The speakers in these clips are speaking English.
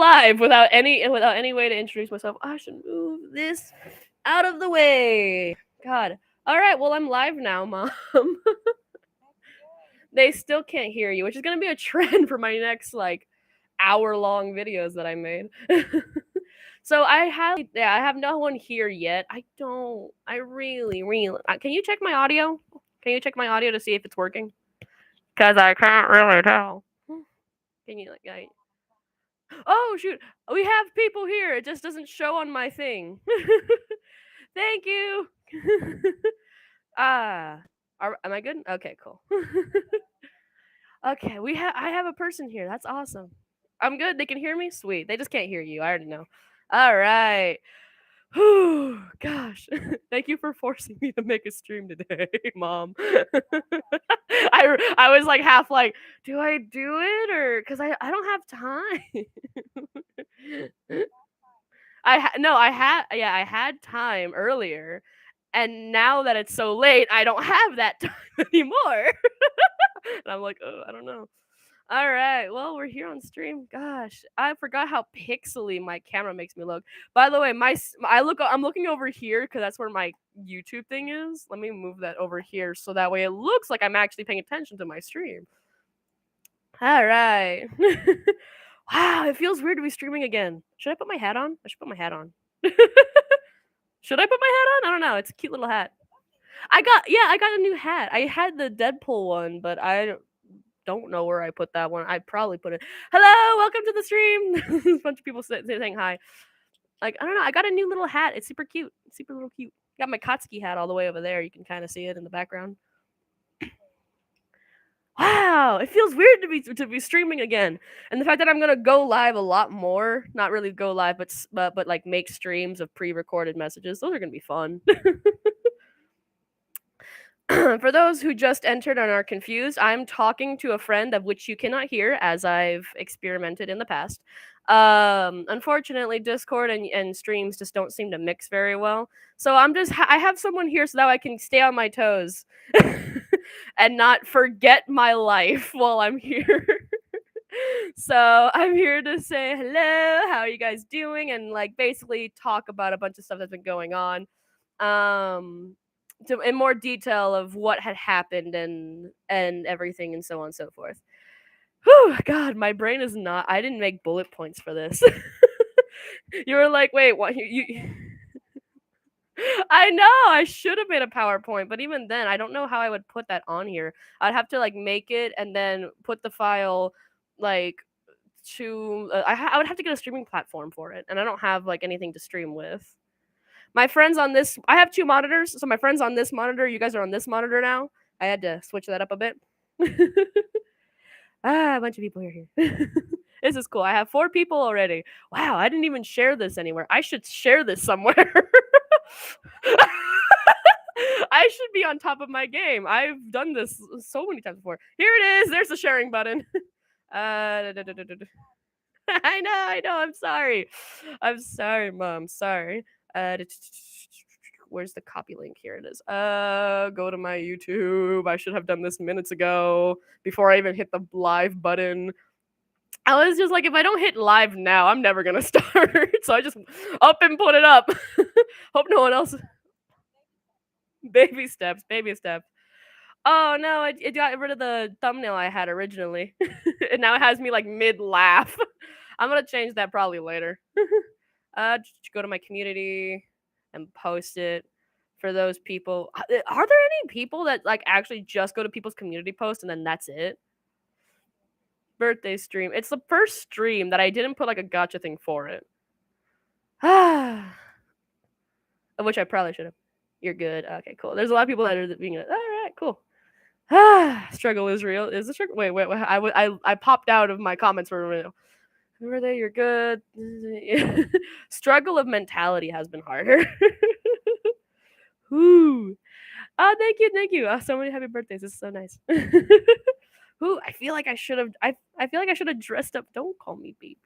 live without any way to introduce myself. I should move this out of the way. God. All right. Well, I'm live now, Mom. They still can't hear you, which is gonna be a trend for my next like hour-long videos that I made. So I have no one here yet. I really. Can you check my audio? Can you check my audio to see if it's working? Cause I can't really tell. Can you like? Oh shoot, we have people here. It just doesn't show on my thing. Thank you. Am I good? Okay, cool. Okay, I have a person here. That's awesome. I'm good. They can hear me. Sweet. They just can't hear you. I already know. All right. Whew, gosh. Thank you for forcing me to make a stream today, Mom. I was like half like, do I do it or cuz I don't have time. I had time earlier, and now that it's so late, I don't have that time anymore. And I'm like, oh, I don't know. All right, well, we're here on stream. Gosh, I forgot how pixely my camera makes me look. By the way, I'm looking over here because that's where my YouTube thing is. Let me move that over here so that way it looks like I'm actually paying attention to my stream. All right. Wow, it feels weird to be streaming again. Should I put my hat on? I should put my hat on. Should I put my hat on? I don't know. It's a cute little hat. I got a new hat. I had the Deadpool one, but I don't know where I put that one. I probably put it. Hello, welcome to the stream. There's a bunch of people saying hi. Like I don't know. I got a new little hat. It's super cute. Super little cute. Got my Kotsky hat all the way over there. You can kind of see it in the background. Wow, it feels weird to be streaming again, and the fact that I'm gonna go live a lot more. Not really go live, but like make streams of pre-recorded messages. Those are gonna be fun. For those who just entered and are confused, I'm talking to a friend of which you cannot hear, as I've experimented in the past. Unfortunately, Discord and streams just don't seem to mix very well. So I have someone here so that I can stay on my toes and not forget my life while I'm here. So I'm here to say hello. How are you guys doing? And like basically talk about a bunch of stuff that's been going on. In more detail of what had happened and everything and so on and so forth. Whew, God, my brain is not. I didn't make bullet points for this. You were like, wait, what? You I know I should have made a PowerPoint, but even then, I don't know how I would put that on here. I'd have to like make it and then put the file like to. I would have to get a streaming platform for it, and I don't have like anything to stream with. My friends on this, I have two monitors, so my friends on this monitor, you guys are on this monitor now. I had to switch that up a bit. A bunch of people are here. This is cool. I have 4 people already. Wow, I didn't even share this anywhere. I should share this somewhere. I should be on top of my game. I've done this so many times before. Here it is. There's the sharing button. I know. I'm sorry. I'm sorry, Mom. Sorry. Where's the copy link? Here it is. Go to my YouTube. I should have done this minutes ago before I even hit the live button. I was just like, if I don't hit live now, I'm never gonna start. So I just up and put it up. Hope no one else. Baby steps. Oh no, it got rid of the thumbnail I had originally. And now it has me like mid laugh. I'm gonna change that probably later. Just go to my community and post it for those people. Are there any people that like actually just go to people's community posts and then that's it? Birthday stream. It's the first stream that I didn't put like a gotcha thing for it. Of which I probably should have. You're good. Okay, cool. There's a lot of people that are being like, all right, cool. Struggle is real. Is the struggle? Wait. I popped out of my comments for a minute. Who are they? You're good. Struggle of mentality has been harder. Ooh. Oh, thank you. Oh, so many happy birthdays. This is so nice. Ooh, I feel like I should have. I feel like I should have dressed up. Don't call me baby.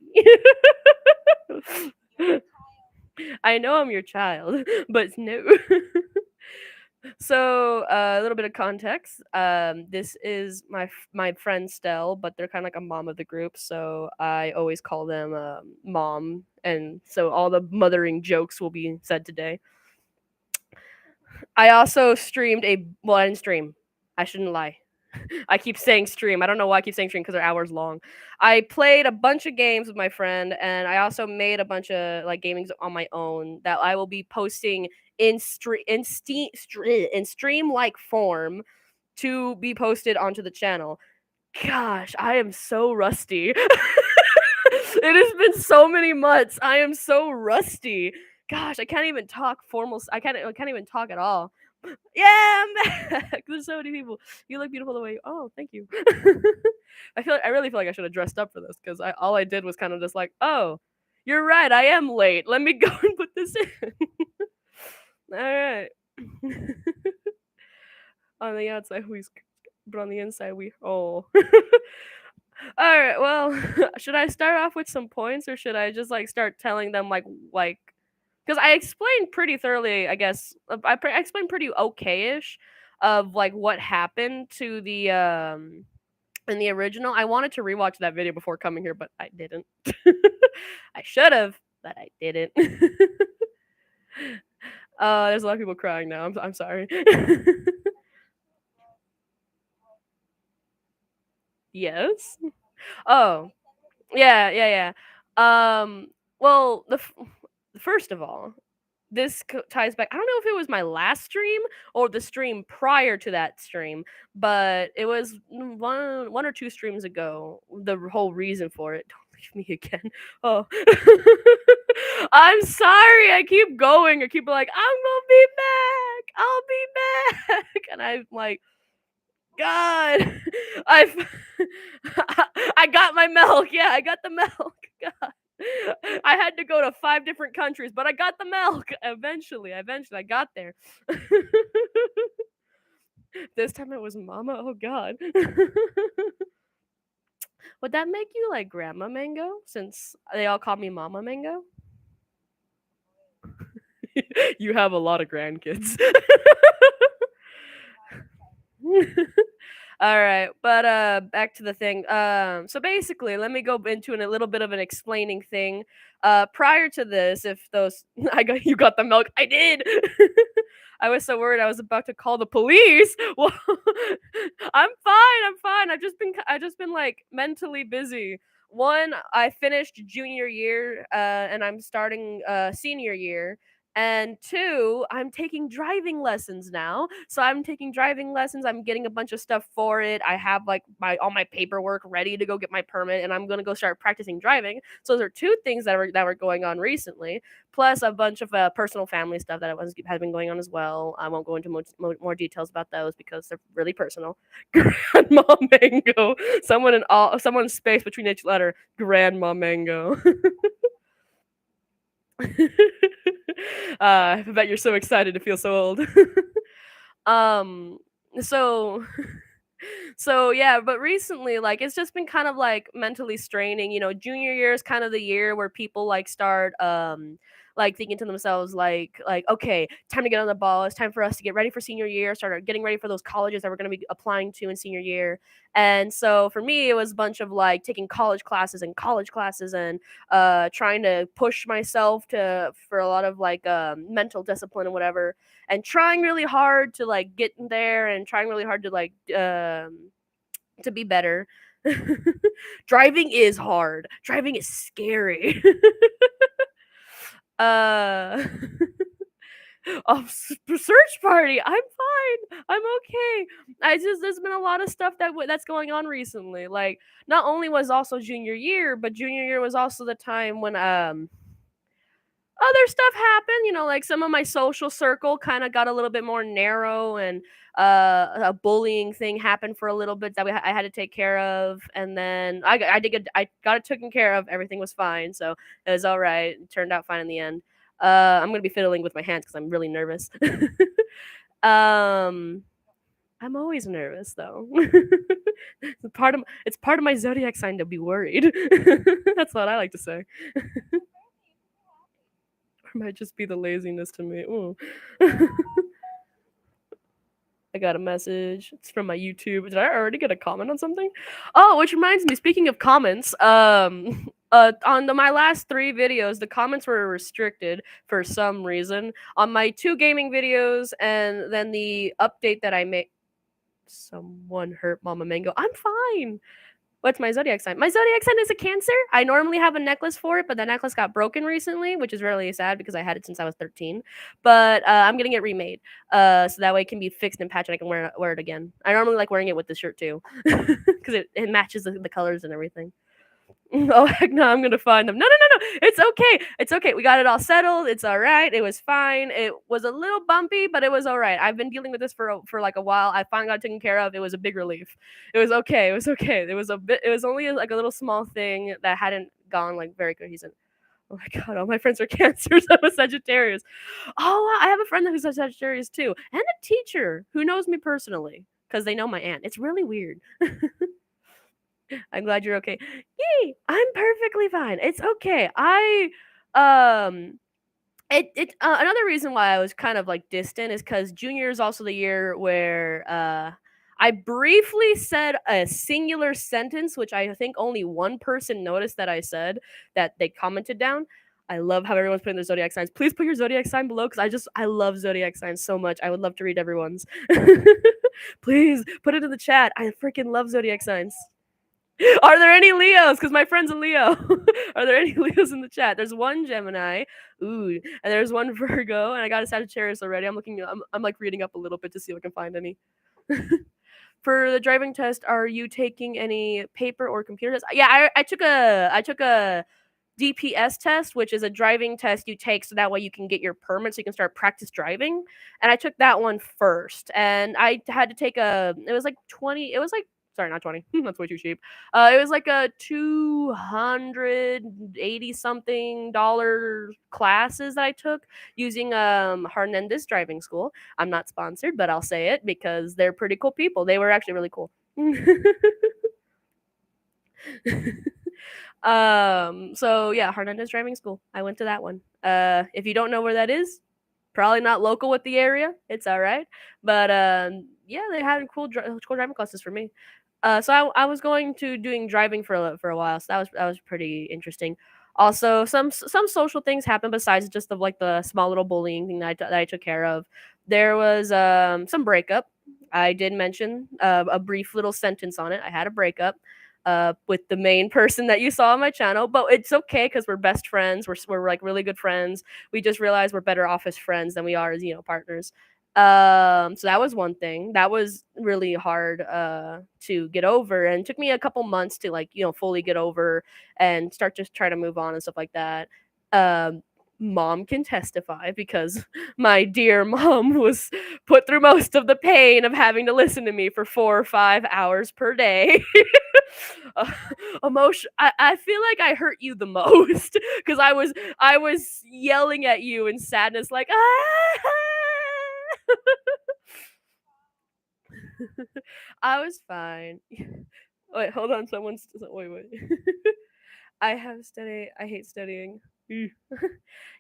I know I'm your child, but no. So a little bit of context. This is my friend Stell, but they're kind of like a mom of the group, so I always call them mom, and so all the mothering jokes will be said today. I also streamed a well, I didn't stream. I shouldn't lie. I keep saying stream. I don't know why I keep saying stream because they're hours long. I played a bunch of games with my friend, and I also made a bunch of like gamings on my own that I will be posting in stream like form to be posted onto the channel. Gosh, I am so rusty. It has been so many months. I am so rusty. Gosh, I can't even talk formal. I can't even talk at all. Yeah, I'm back. There's so many people. You look beautiful the way. Oh, thank you. I really feel like I should have dressed up for this because I all I did was kind of just like, oh, you're right. I am late. Let me go and put this in. All right. On the outside, but on the inside, we. Oh. All right. Well, should I start off with some points or should I just like start telling them like because I explained pretty thoroughly, I guess. I explained pretty okay-ish of like what happened to the in the original. I wanted to rewatch that video before coming here, but I didn't. I should have, but I didn't. There's a lot of people crying now. I'm sorry. Yes. Oh, yeah, yeah, yeah. Well, first of all, this ties back. I don't know if it was my last stream or the stream prior to that stream, but it was one or two streams ago. The whole reason for it. Don't leave me again. Oh, I'm sorry. I keep going. I keep like, I'm gonna be back. I'll be back, and I'm like, God, I've I got my milk. Yeah, I got the milk. God. I had to go to 5 different countries, but I got the milk. Eventually, I got there. This time it was Mama. Oh God. Would that make you like Grandma Mango? Since they all call me Mama Mango. You have a lot of grandkids. All right, but back to the thing. So basically, let me go into a little bit of an explaining thing. Prior to this, if those you got the milk, I did. I was so worried I was about to call the police. Well, I'm fine. I'm fine. I just been like mentally busy. One, I finished junior year, and I'm starting senior year. And two, I'm taking driving lessons now. So I'm taking driving lessons. I'm getting a bunch of stuff for it. I have like my all my paperwork ready to go get my permit, and I'm gonna go start practicing driving. So those are two things that were going on recently, plus a bunch of personal family stuff that has been going on as well. I won't go into more details about those because they're really personal. Grandma Mango, someone in space between each letter. Grandma Mango. I bet you're so excited to feel so old. um, so so yeah, but recently, like it's just been kind of like mentally straining. You know, junior year is kind of the year where people like start like thinking to themselves like okay, time to get on the ball. It's time for us to get ready for senior year. Start getting ready for those colleges that we're going to be applying to in senior year. And so for me, it was a bunch of like taking college classes and trying to push myself to for a lot of like mental discipline and whatever, and trying really hard to like get in there and trying really hard to like to be better. Driving is hard. Driving is scary. uh search party. I'm fine. I'm okay. I just there's been a lot of stuff that's going on recently. Like not only was also junior year, but junior year was also the time when other stuff happened, you know, like some of my social circle kind of got a little bit more narrow, and a bullying thing happened for a little bit that I had to take care of, and then I got it taken care of. Everything was fine, so it was all right. It turned out fine in the end. I'm gonna be fiddling with my hands because I'm really nervous. um, I'm always nervous though. It's part of my zodiac sign to be worried. That's what I like to say. Or might just be the laziness to me. Ooh. I got a message. It's from my YouTube. Did I already get a comment on something? Oh, which reminds me, speaking of comments, on my last 3 videos, the comments were restricted for some reason. On my 2 gaming videos and then the update that I made. Someone hurt Mama Mango. I'm fine. What's my zodiac sign? My zodiac sign is a Cancer. I normally have a necklace for it, but the necklace got broken recently, which is really sad because I had it since I was 13. But I'm getting it remade, so that way it can be fixed and patched and I can wear it again. I normally like wearing it with this shirt too, because it matches the colors and everything. Oh heck no, I'm gonna find them. No, no, no, no. It's okay. It's okay. We got it all settled. It's all right. It was fine. It was a little bumpy, but it was all right. I've been dealing with this for like a while. I finally got taken care of. It was a big relief. It was okay. It was okay. It was a bit. It was only like a little small thing that hadn't gone like very cohesive. Oh my god, all my friends are cancers. I'm a Sagittarius. Oh, wow, I have a friend who's a Sagittarius too, and a teacher who knows me personally because they know my aunt. It's really weird. I'm glad you're okay. Yay! I'm perfectly fine. It's okay. Um another reason why I was kind of like distant is because junior is also the year where I briefly said a singular sentence, which I think only one person noticed that I said that they commented down. I love how everyone's putting their zodiac signs. Please put your zodiac sign below because I love zodiac signs so much. I would love to read everyone's. Please put it in the chat. I freaking love zodiac signs. Are there any Leos? Because my friend's a Leo. Are there any Leos in the chat? There's one Gemini, ooh, and there's one Virgo, and I got a Sagittarius already. I'm like reading up a little bit to see if I can find any. For the driving test, are you taking any paper or computer tests? Yeah, I took a DPS test, which is a driving test you take so that way you can get your permit so you can start practice driving. And I took that one first. And I had to take it was like 20, it was like, sorry, not 20. That's way too cheap. It was like a 280 something dollar classes that I took using Hernandez Driving School. I'm not sponsored, but I'll say it because they're pretty cool people. They were actually really cool. So yeah, Hernandez Driving School. I went to that one. If you don't know where that is, probably not local with the area. It's all right. But yeah, they had cool driving classes for me. So I was going to doing driving for a while. So that was pretty interesting. Also, some social things happened besides just like the small little bullying thing that I took care of. There was some breakup. I did mention a brief little sentence on it. I had a breakup with the main person that you saw on my channel, but it's okay because we're best friends. We're like really good friends. We just realized we're better off as friends than we are as partners. So that was one thing that was really hard to get over, and it took me a couple months to like fully get over and start just try to move on and stuff like that. Um, Mom can testify because my dear mom was put through most of the pain of having to listen to me for 4 or 5 hours per day. Emotion. I feel like I hurt you the most because I was yelling at you in sadness, like ah. I was fine. Wait, hold on. Wait. I hate studying.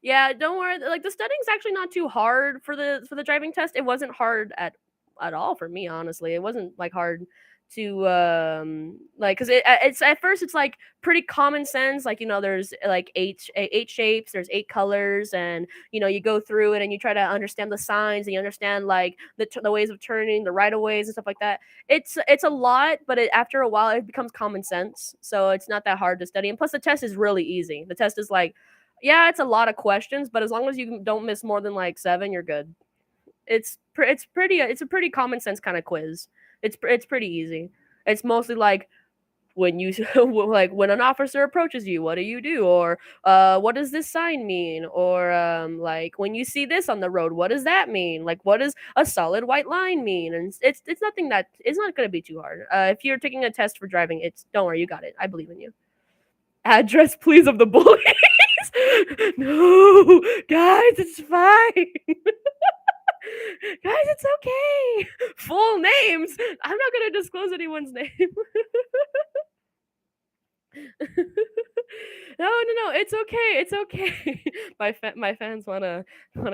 Yeah, don't worry. Like the studying's actually not too hard for the driving test. It wasn't hard at all for me, honestly. It wasn't like hard to like because it's at first it's like pretty common sense. Like there's like eight shapes, there's 8 colors, and you go through it and you try to understand the signs and you understand like the ways of turning, the right of ways and stuff like that. It's a lot, but after a while it becomes common sense. So it's not that hard to study, and plus the test is really easy. The test is like, yeah, it's a lot of questions, but as long as you don't miss more than like 7, you're good. It's a pretty common sense kind of quiz. It's pretty easy. It's mostly like when you like when an officer approaches you, what do you do? Or what does this sign mean? Or like when you see this on the road, what does that mean? Like what does a solid white line mean? And it's nothing that it's not going to be too hard. If you're taking a test for driving, don't worry, you got it. I believe in you. Address, please, of the bullies. No, guys, it's fine. Guys, it's okay. Full names. I'm not gonna disclose anyone's name. No, no, no, it's okay, it's okay. My fans wanna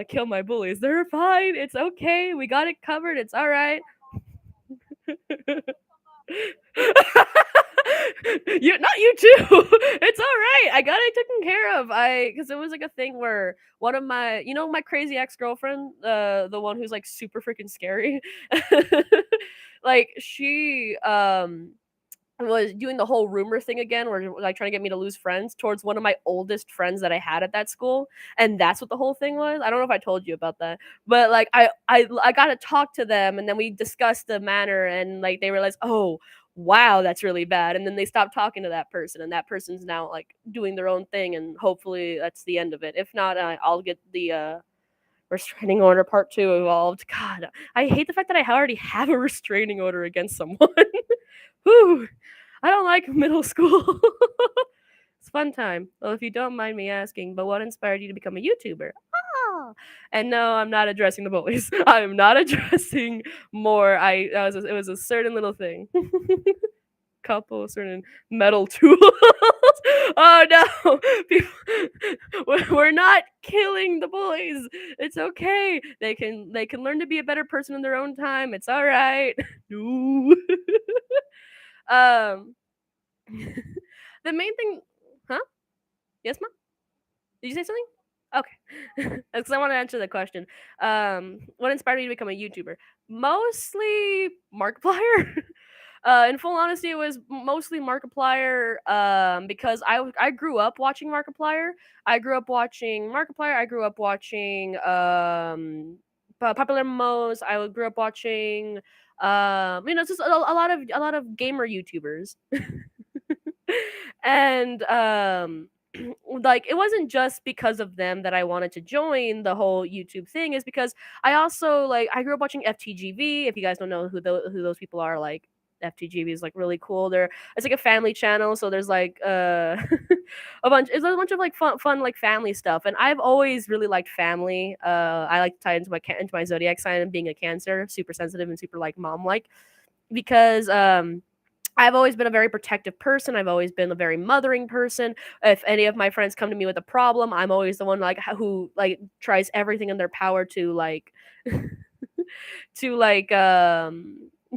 kill my bullies. They're fine. It's okay. We got it covered. It's all right. You not you too. It's all right. I got it taken care of. I because it was like a thing where one of my my crazy ex girlfriend, the one who's like super freaking scary, like she was doing the whole rumor thing again where like trying to get me to lose friends towards one of my oldest friends that I had at that school, and that's what the whole thing was. I don't know if I told you about that, but like I got to talk to them, and then we discussed the matter, and like they realized, oh wow, that's really bad, and then they stopped talking to that person, and that person's now like doing their own thing, and hopefully that's the end of it. If not, I'll get the restraining order part two involved. God, I hate the fact that I already have a restraining order against someone. Whew. I don't like middle school. It's fun time. Well, if you don't mind me asking, but what inspired you to become a YouTuber? Ah, and no, I'm not addressing the bullies. I'm not addressing more. It was a certain little thing. Couple certain metal tools. Oh no, we're not killing the bullies. It's okay. They can learn to be a better person in their own time. It's all right. No. um, the main thing, huh? Yes, mom. Did you say something? Okay, because I want to answer the question. What inspired me to become a YouTuber? Mostly Markiplier. In full honesty, it was mostly Markiplier. Because I grew up watching Markiplier. I grew up watching Markiplier. I grew up watching Popular Mos. I grew up watching it's just a lot of gamer YouTubers. And like it wasn't just because of them that I wanted to join the whole YouTube thing, is because I also like I grew up watching FTGV. If you guys don't know who those people are, like FTGV is like really cool. It's like a family channel, so there's like a bunch of like fun like family stuff, and I've always really liked family. I like to tie into my zodiac sign and being a Cancer, super sensitive and super like mom like, because I've always been a very protective person. I've always been a very mothering person. If any of my friends come to me with a problem, I'm always the one like who like tries everything in their power to like to like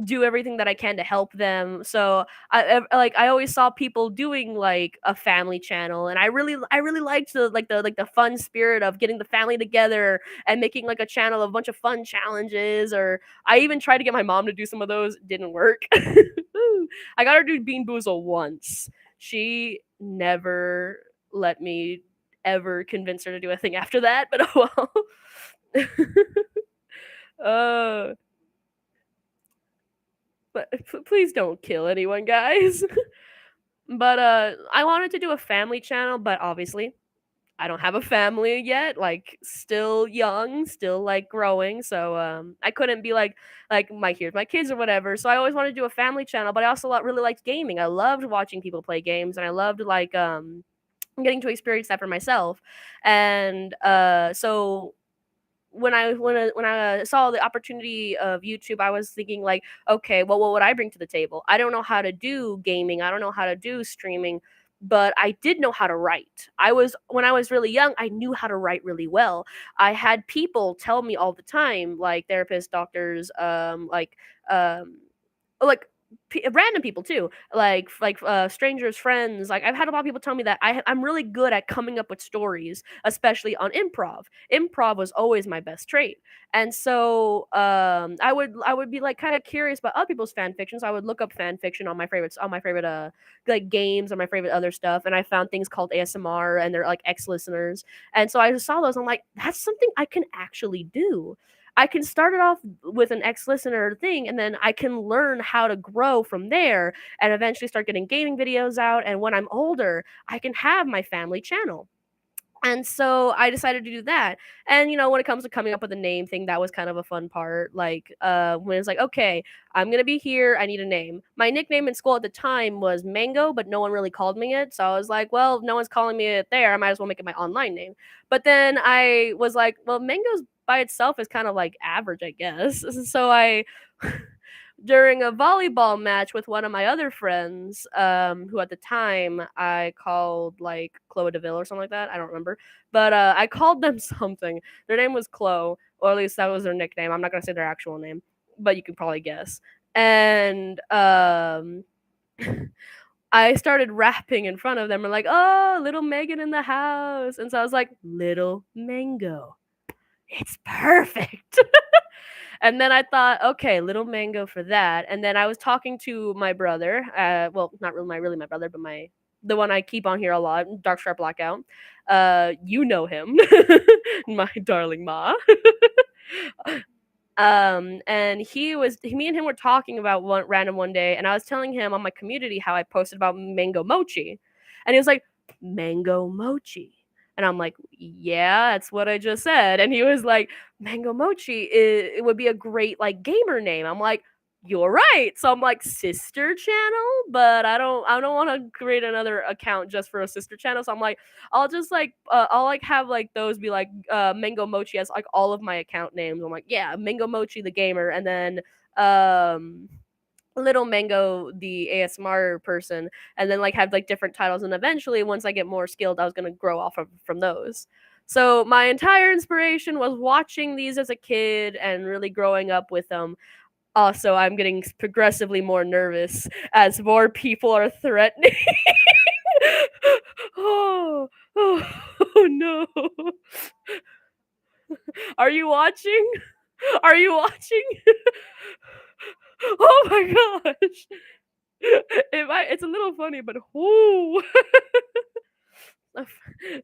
do everything that I can to help them. So I always saw people doing like a family channel, and I really liked the fun spirit of getting the family together and making like a channel of a bunch of fun challenges. Or I even tried to get my mom to do some of those. Didn't work. I got her to do Bean Boozle once. She never let me ever convince her to do a thing after that. But oh well. uh but please don't kill anyone, guys. But I wanted to do a family channel, but obviously I don't have a family yet, like still young, still like growing, so I couldn't be like my here's my kids or whatever. So I always wanted to do a family channel, but I also really liked gaming. I loved watching people play games, and I loved like getting to experience that for myself. And so when I saw the opportunity of YouTube, I was thinking like, okay, well, what would I bring to the table? I don't know how to do gaming. I don't know how to do streaming, but I did know how to write. When I was really young, I knew how to write really well. I had people tell me all the time, like therapists, doctors, um, like random people too, strangers, friends. Like I've had a lot of people tell me that I'm really good at coming up with stories, especially on improv. Improv was always my best trait, and so I would be like kind of curious about other people's fan fiction. So I would look up fan fiction on my favorite like games or my favorite other stuff, and I found things called ASMR, and they're like ex listeners, and so I just saw those. I'm like, that's something I can actually do. I can start it off with an ex listener thing, and then I can learn how to grow from there and eventually start getting gaming videos out. And when I'm older, I can have my family channel. And so I decided to do that. And when it comes to coming up with a name thing, that was kind of a fun part. Like when it's like, okay, I'm gonna be here, I need a name. My nickname in school at the time was Mango, but no one really called me it. So I was like, well, if no one's calling me it there, I might as well make it my online name. But then I was like, well, Mango's by itself is kind of like average, I guess. So I during a volleyball match with one of my other friends, who at the time I called like Chloe Deville or something like that. I don't remember, but I called them something. Their name was Chloe, or at least that was their nickname. I'm not gonna say their actual name, but you can probably guess. And I started rapping in front of them and like, oh, little Megan in the house. And so I was like, little mango. It's perfect. And then I thought, okay, little mango for that. And then I was talking to my brother, well, not really my brother, but the one I keep on here a lot, Dark Sharp Blackout. You know him, my darling ma. And me and him were talking about one day, and I was telling him on my community how I posted about mango mochi, and he was like, mango mochi. And I'm like, yeah, that's what I just said. And he was like, mango mochi, it would be a great like gamer name. I'm like, you're right. So I'm like, sister channel, but I don't want to create another account just for a sister channel. So I'm like, I'll just like I'll like have like those be like Mango Mochi as like all of my account names. I'm like, yeah, Mango Mochi the gamer, and then um Little Mango the ASMR person, and then like have like different titles. And eventually, once I get more skilled, I was gonna grow off of from those. So my entire inspiration was watching these as a kid and really growing up with them. Also, I'm getting progressively more nervous as more people are threatening. Oh, oh, oh no. Are you watching? Are you watching? Oh my gosh. It's a little funny, but whoo.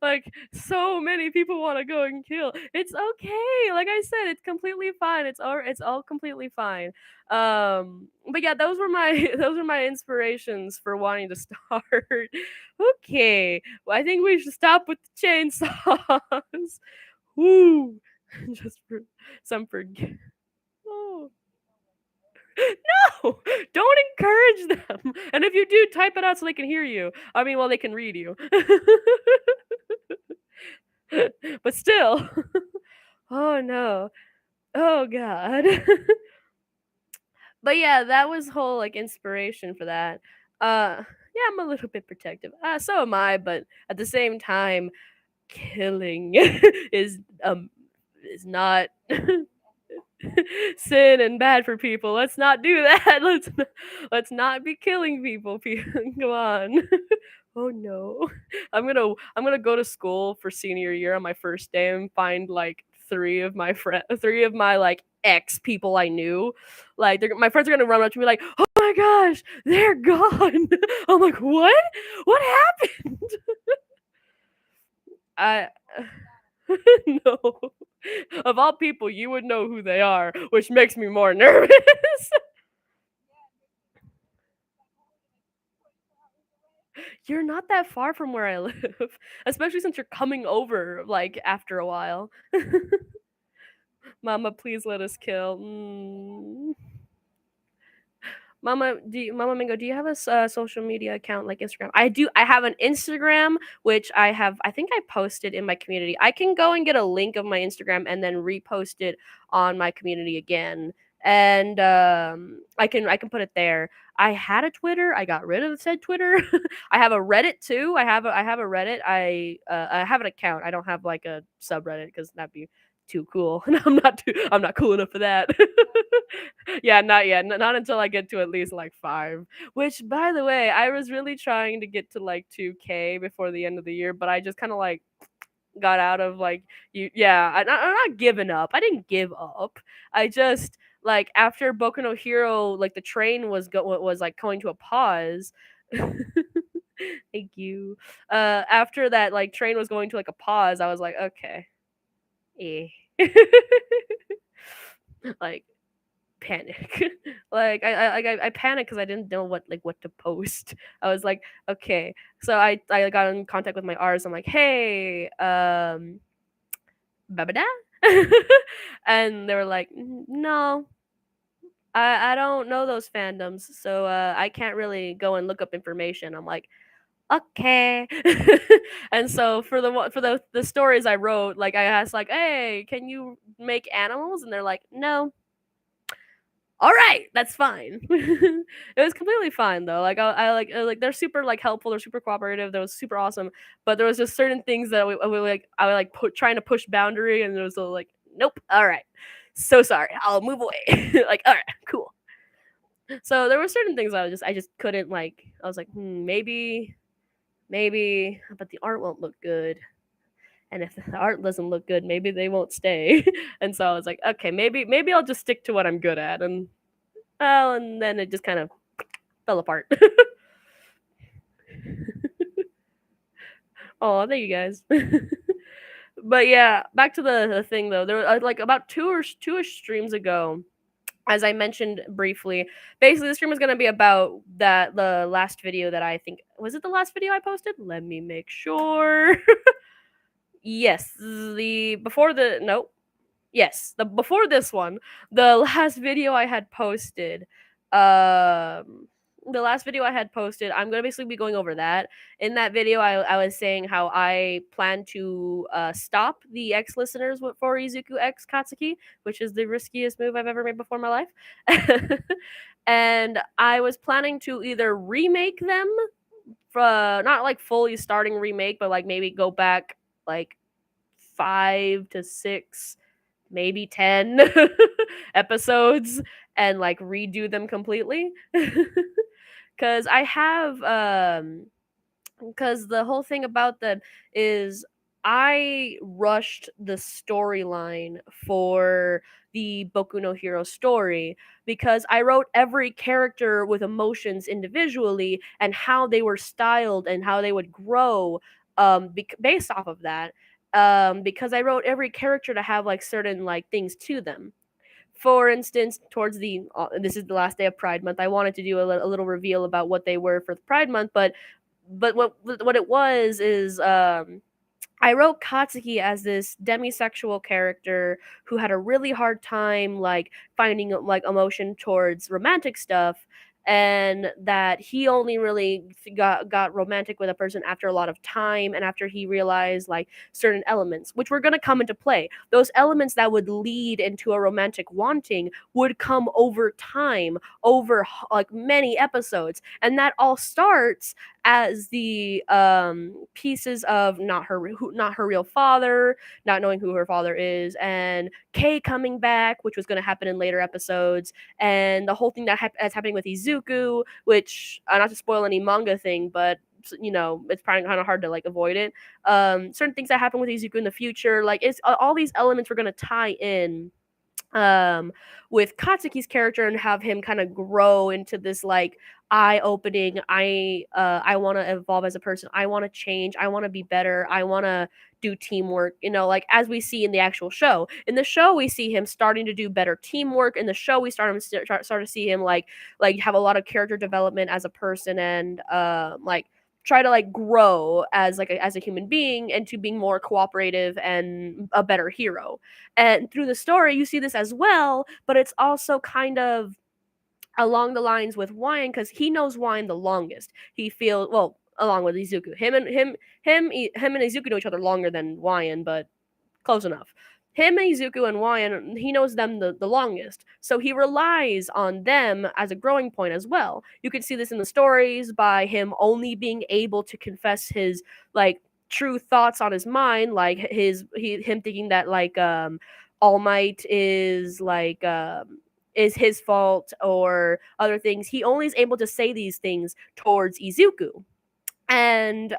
Like so many people want to go and kill. It's okay. Like I said, it's completely fine. It's all completely fine. But yeah, those were my those were my inspirations for wanting to start. Okay. Well, I think we should stop with the chainsaws. Woo. Just for some forget. Oh. No, don't encourage them. And if you do, type it out so they can hear you. I mean, well, they can read you. But still. Oh no. Oh god. But yeah, that was whole like inspiration for that. Yeah, I'm a little bit protective. So am I, but at the same time, killing is not sin and bad for people. Let's not do that. Let's not be killing people. Come on. Oh no. I'm gonna go to school for senior year on my first day and find like three of my like ex people I knew. Like my friends are gonna run up to me like, oh my gosh, they're gone. I'm like, what? What happened? I no. Of all people, you would know who they are, which makes me more nervous. You're not that far from where I live, especially since you're coming over like after a while. Mama, please let us kill. Mama Mingo, do you have a social media account like Instagram? I do. I have an Instagram, which I think I posted in my community. I can go and get a link of my Instagram and then repost it on my community again. And I can put it there. I had a Twitter. I got rid of said Twitter. I have a Reddit too. I have a Reddit. I have an account. I don't have like a subreddit because that'd be too cool. I'm not cool enough for that. Yeah, not yet. Not until I get to at least like 5. Which, by the way, I was really trying to get to like 2K before the end of the year, but I just kind of like got out of like you. Yeah, I'm not giving up. I didn't give up. I just like after Boku no Hero, like the train was like going to a pause. Thank you. After that, like train was going to like a pause. I was like, okay, eh. Like panic. Like I panicked because I didn't know what to post. I was like, okay. So I got in contact with my artists. I'm like, hey, babada, and they were like, no. I don't know those fandoms, so I can't really go and look up information. I'm like, okay. And so for the stories I wrote, like I asked like, hey, can you make animals? And they're like, no. all right, that's fine. It was completely fine though. Like like they're super like helpful, they're super cooperative. That was super awesome. But there was just certain things that I would like put trying to push boundary, and it was like, nope, all right, so sorry, I'll move away. Like, all right, cool. So there were certain things I just couldn't like. I was like, maybe, but the art won't look good. And if the art doesn't look good, maybe they won't stay. And so I was like, okay, maybe I'll just stick to what I'm good at. And well, and then it just kind of fell apart. Oh, thank you guys. But yeah, back to the thing though. There was like about two-ish streams ago, as I mentioned briefly. Basically, the stream was gonna be about the last video that I think was it the last video I posted. Let me make sure. Yes, the before the no, yes, the before this one, the last video I had posted. The last video I had posted, I'm gonna basically be going over that. In that video, I was saying how I plan to stop the X listeners for Izuku X Katsuki, which is the riskiest move I've ever made before in my life. And I was planning to either remake them, not like fully starting remake, but like maybe go back like 5 to 6, maybe 10 episodes and like redo them completely. Because I have because the whole thing about them is I rushed the storyline for the Boku no Hero story because I wrote every character with emotions individually and how they were styled and how they would grow based off of that. Because I wrote every character to have like certain like things to them. For instance, towards the this is the last day of Pride Month. I wanted to do a little reveal about what they were for the Pride Month, but what it was is I wrote Katsuki as this demisexual character who had a really hard time like finding like emotion towards romantic stuff, and that he only really got romantic with a person after a lot of time and after he realized like certain elements which were going to come into play. Those elements that would lead into a romantic wanting would come over time, over like many episodes, and that all starts as the pieces of not her real father, not knowing who her father is, and Kay coming back, which was going to happen in later episodes, and the whole thing that's happening with Izuku, which not to spoil any manga thing, but it's probably kind of hard to like avoid it. Certain things that happen with Izuku in the future, like it's all these elements were going to tie in um with Katsuki's character and have him kind of grow into this like eye-opening, I want to evolve as a person, I want to change, I want to be better, I want to do teamwork, like as we see in the actual show. In the show we see him starting to do better teamwork. In the show we start to see him like have a lot of character development as a person, and like try to like grow as as a human being into being more cooperative and a better hero. And through the story, you see this as well, but it's also kind of along the lines with Wine because he knows Wine the longest. He feels well along with Izuku. Him and Izuku know each other longer than Wine, but close enough. Him and Izuku and Wyan, he knows them the longest, so he relies on them as a growing point as well. You can see this in the stories by him only being able to confess his like true thoughts on his mind, like him thinking that like All Might is his fault or other things. He only is able to say these things towards Izuku. And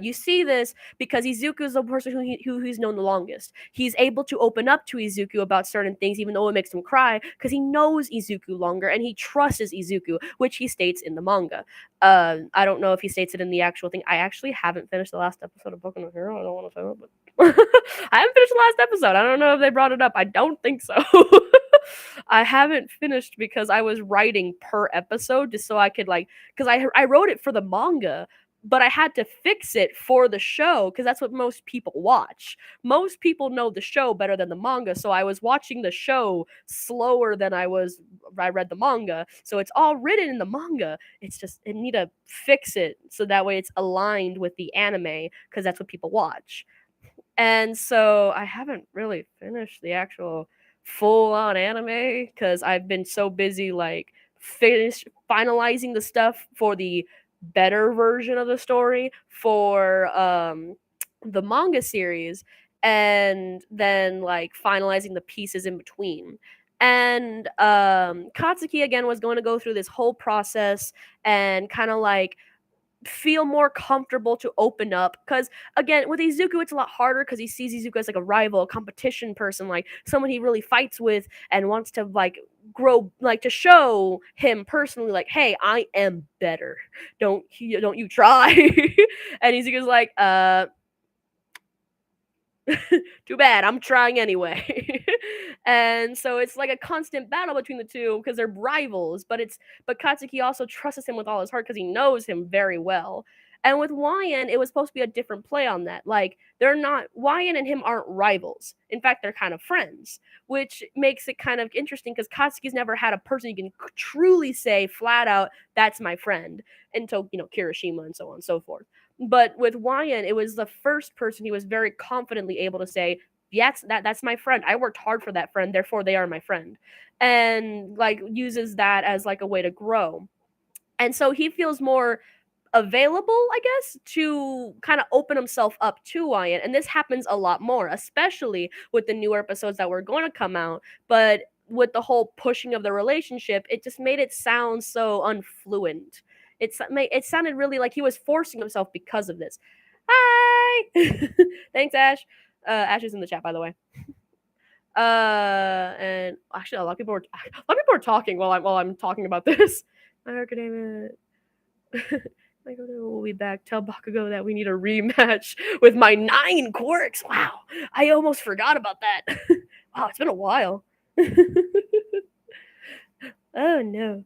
you see this because Izuku is the person who he's known the longest. He's able to open up to Izuku about certain things, even though it makes him cry, because he knows Izuku longer and he trusts Izuku, which he states in the manga. I don't know if he states it in the actual thing. I actually haven't finished the last episode of Boku no Hero. I don't want to say that, but I haven't finished the last episode. I don't know if they brought it up. I don't think so. I haven't finished because I was writing per episode just so I could because I wrote it for the manga, but I had to fix it for the show because that's what most people watch. Most people know the show better than the manga, so I was watching the show slower than I read the manga. So it's all written in the manga. It's just I need to fix it so that way it's aligned with the anime because that's what people watch. And so I haven't really finished the actual full on anime because I've been so busy like finalizing the stuff for the better version of the story for the manga series, and then like finalizing the pieces in between. And Katsuki again was going to go through this whole process and kind of like feel more comfortable to open up, because again with Izuku it's a lot harder because he sees Izuku as like a rival, a competition person, like someone he really fights with and wants to like grow, like to show him personally like, hey, I am better, don't you try. And Izuku's like, too bad, I'm trying anyway. And so it's like a constant battle between the two because they're rivals, but Katsuki also trusts him with all his heart because he knows him very well. And with Wyan, it was supposed to be a different play on that. Like, they're not, Wyan and him aren't rivals. In fact, they're kind of friends, which makes it kind of interesting because Katsuki's never had a person you can truly say flat out, that's my friend, until, Kirishima and so on and so forth. But with Wyan, it was the first person he was very confidently able to say, yes, that's my friend. I worked hard for that friend, therefore they are my friend. And like uses that as like a way to grow. And so he feels more available, I guess, to kind of open himself up to Wyan. And this happens a lot more, especially with the newer episodes that were going to come out. But with the whole pushing of the relationship, it just made it sound so unfluent. It sounded really like he was forcing himself because of this. Hi! Thanks, Ash. Ash is in the chat, by the way. And actually, a lot of people are talking while I'm talking about this. My academia. We'll be back. Tell Bakugo that we need a rematch with my 9 quirks. Wow, I almost forgot about that. Wow, it's been a while. Oh no.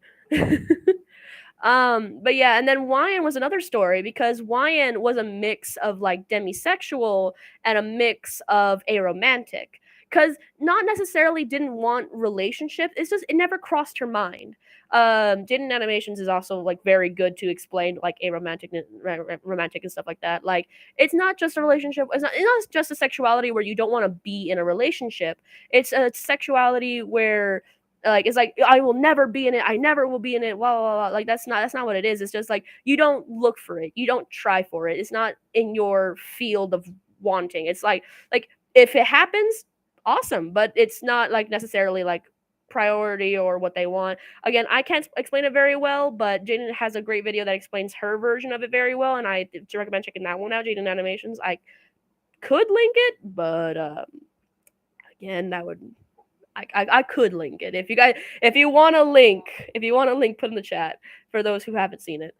But yeah, and then Wyan was another story because Wyan was a mix of like demisexual and a mix of aromantic. Because not necessarily didn't want relationship, it's just it never crossed her mind. Jin Animations is also like very good to explain like aromantic, romantic and stuff like that. Like it's not just a relationship. It's not just a sexuality where you don't want to be in a relationship. It's a sexuality where like it's like I will never be in it, I never will be in it, blah, blah, blah. Like that's not what it is. It's just like you don't look for it, you don't try for it, it's not in your field of wanting. It's like if it happens, awesome, but it's not like necessarily like priority or what they want. Again, I can't explain it very well, but Jaden has a great video that explains her version of it very well, and I recommend checking that one out. Jaden Animations. I could link it, but again, that would I could link it if you want a link, put in the chat for those who haven't seen it.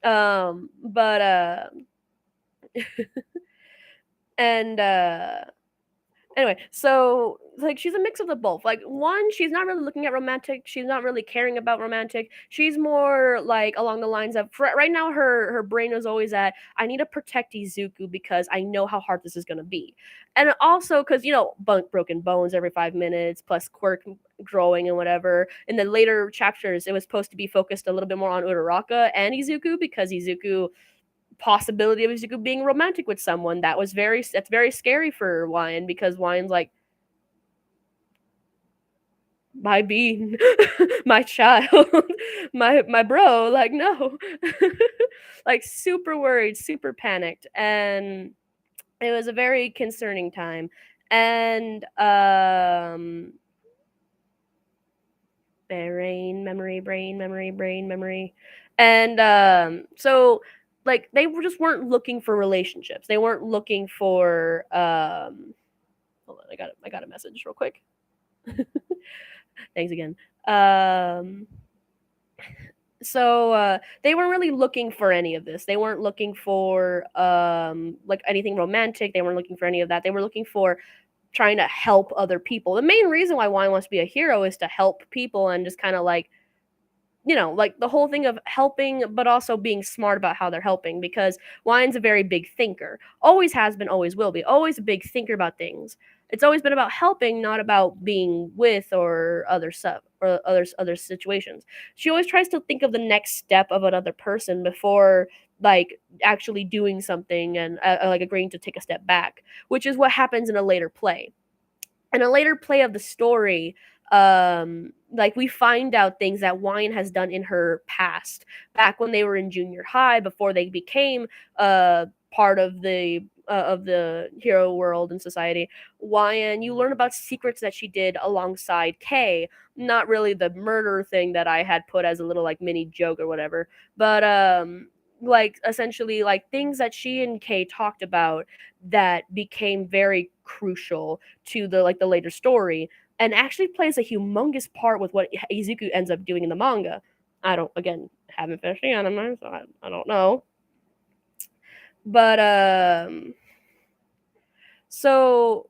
But and anyway, so like she's a mix of the both. Like one, she's not really looking at romantic, she's not really caring about romantic. She's more like along the lines of right now her brain is always at I need to protect Izuku because I know how hard this is going to be. And also cuz broken bones every 5 minutes plus quirk growing and whatever. In the later chapters it was supposed to be focused a little bit more on Uraraka and Izuku because Izuku possibility of Izuku being romantic with someone that's very scary for Wyan because Wyan's like my bean, my child, my bro, like no. Like super worried, super panicked, and it was a very concerning time. And brain memory. And so like they just weren't looking for relationships. They weren't looking for hold on, I got a message real quick. Thanks again. So they weren't really looking for any of this. They weren't looking for like anything romantic. They weren't looking for any of that. They were looking for trying to help other people. The main reason why Wine wants to be a hero is to help people and just kind of like like the whole thing of helping, but also being smart about how they're helping because Wine's a very big thinker. Always has been, always will be. Always a big thinker about things. It's always been about helping, not about being with or other stuff or other situations. She always tries to think of the next step of another person before like actually doing something and like agreeing to take a step back, which is what happens in a later play. in a later play of the story, like we find out things that Wine has done in her past, back when they were in junior high, before they became part of the hero world and society. Wine, you learn about secrets that she did alongside Kay. Not really the murder thing that I had put as a little like mini joke or whatever, but like essentially like things that she and Kay talked about that became very crucial to the later story, and actually plays a humongous part with what Izuku ends up doing in the manga. I don't, again, haven't finished the anime, so I don't know. But so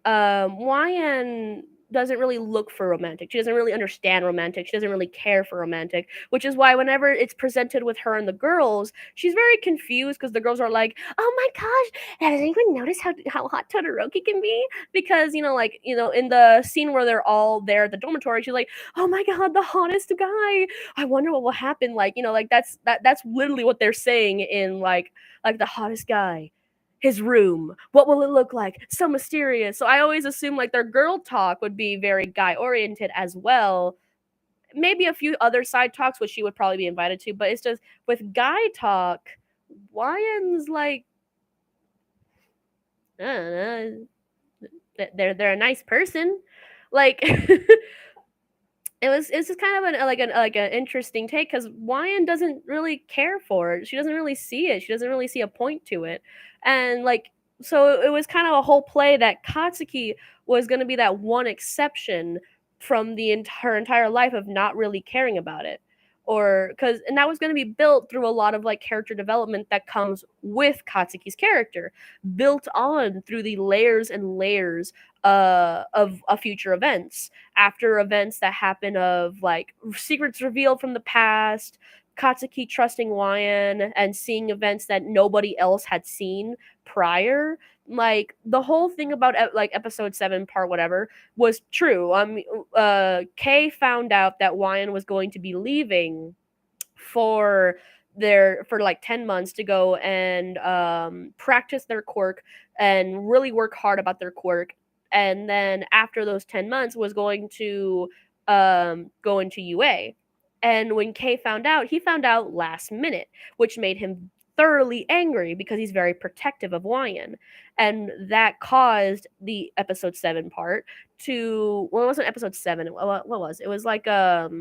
YN doesn't really look for romantic. She doesn't really understand romantic. She doesn't really care for romantic, which is why whenever it's presented with her and the girls, she's very confused because the girls are like, "Oh my gosh, has anyone noticed how hot Todoroki can be?" Because like in the scene where they're all there at the dormitory, she's like, "Oh my god, the hottest guy. I wonder what will happen." Like like that's literally what they're saying in like the hottest guy, his room. What will it look like? So mysterious. So I always assume like their girl talk would be very guy oriented as well. Maybe a few other side talks which she would probably be invited to, but it's just with guy talk, Ryan's like, I don't know, they're a nice person. Like it's just kind of an interesting take because Wyan doesn't really care for it. She doesn't really see it. She doesn't really see a point to it, and like so it was kind of a whole play that Katsuki was going to be that one exception from her entire life of not really caring about it, or and that was going to be built through a lot of like character development that comes with Katsuki's character, built on through the layers and layers of future events, after events that happen of like secrets revealed from the past, Katsuki trusting Wyan and seeing events that nobody else had seen prior. Like the whole thing about like episode 7 part whatever was true. Kay found out that Wyan was going to be leaving for like 10 months to go and practice their quirk and really work hard about their quirk, and then after those 10 months was going to go into UA. And when Kay found out, he found out last minute, which made him thoroughly angry because he's very protective of Wyan. And that caused the episode 7 part to, well, it wasn't episode 7. What was it? It was like let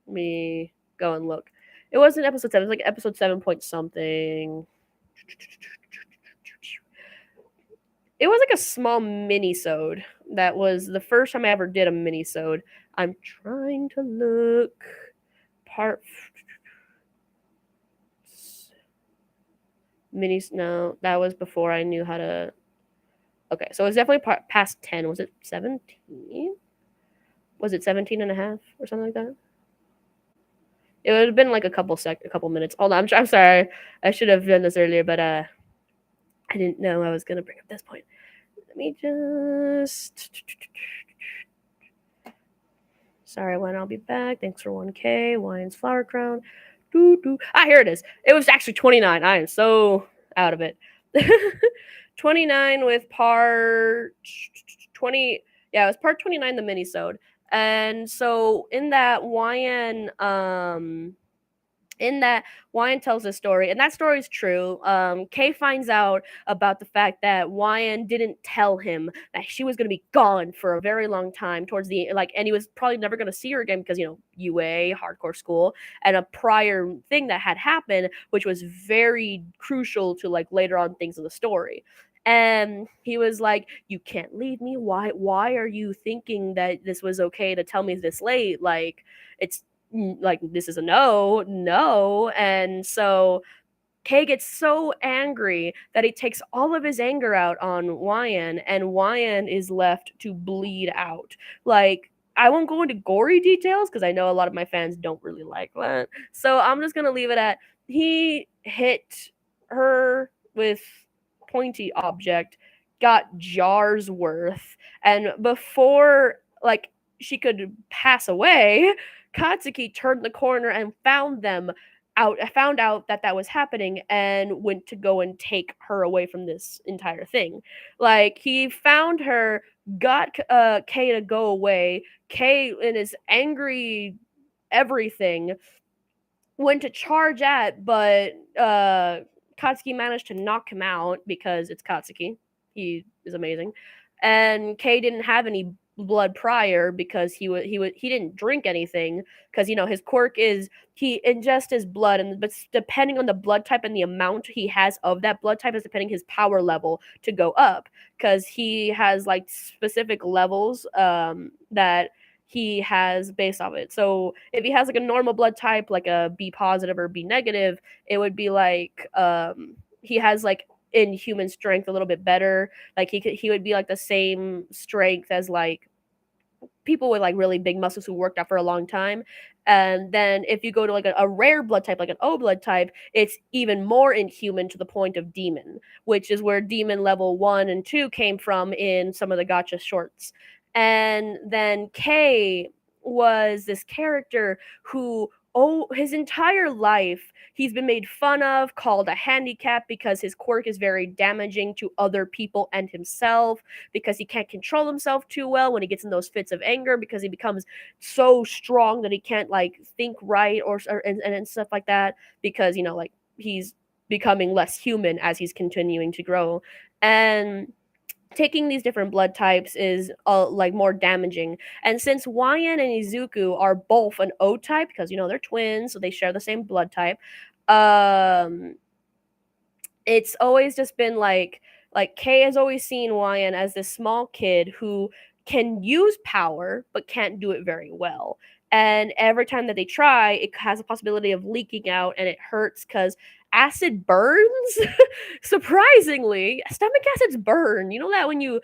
me go and look. It wasn't episode 7. It was like episode 7 point something. It was like a small mini-sode. That was the first time I ever did a mini-sode. I'm trying to look. Part minis. No, that was before I knew how to. Okay, so it was definitely past 10. Was it 17? Was it 17 and a half or something like that? It would have been like a couple minutes. Hold on, I'm sorry. I should have done this earlier, but I didn't know I was gonna bring up this point. Let me just. Sorry, when I'll be back. Thanks for 1K. Wine's Flower Crown. Here it is. It was actually 29. I am so out of it. 29 with part 20. Yeah, it was part 29, the minisode. And so in that, Wyan tells this story, and that story is true. Kay finds out about the fact that Wyan didn't tell him that she was going to be gone for a very long time towards the and he was probably never going to see her again because UA, hardcore school, and a prior thing that had happened, which was very crucial to like later on things in the story. And he was like, "You can't leave me. Why are you thinking that this was okay to tell me this late? Like, it's like this is a no." And so Kay gets so angry that he takes all of his anger out on Wyan, and Wyan is left to bleed out. Like, I won't go into gory details because I know a lot of my fans don't really like that. So I'm just gonna leave it at he hit her with pointy object, got jars worth, and before like she could pass away, Katsuki turned the corner and found them found out that that was happening and went to go and take her away from this entire thing. Like he found her, got Kay to go away. Kay in his angry everything went to charge at, but Katsuki managed to knock him out because it's Katsuki. He is amazing. And Kay didn't have any blood prior because he didn't drink anything because his quirk is he ingests his blood, and but depending on the blood type and the amount he has of that blood type is depending his power level to go up, because he has like specific levels that he has based off it. So if he has like a normal blood type, like a B positive or B negative, it would be like he has like in human strength a little bit better. Like he would be like the same strength as like people with like really big muscles who worked out for a long time. And then if you go to like a rare blood type, like an O blood type, it's even more inhuman to the point of demon, which is where demon level 1 and 2 came from in some of the gotcha shorts. And then K was this character who, oh, his entire life he's been made fun of, called a handicap because his quirk is very damaging to other people and himself, because he can't control himself too well when he gets in those fits of anger, because he becomes so strong that he can't like think right and stuff like that, because like he's becoming less human as he's continuing to grow. And taking these different blood types is like more damaging. And since Wayan and Izuku are both an O type, because they're twins, so they share the same blood type, um it's always just been like Kay has always seen Wayan as this small kid who can use power but can't do it very well. And every time that they try, it has a possibility of leaking out, and it hurts because acid burns. Surprisingly, stomach acids burn. You know that when you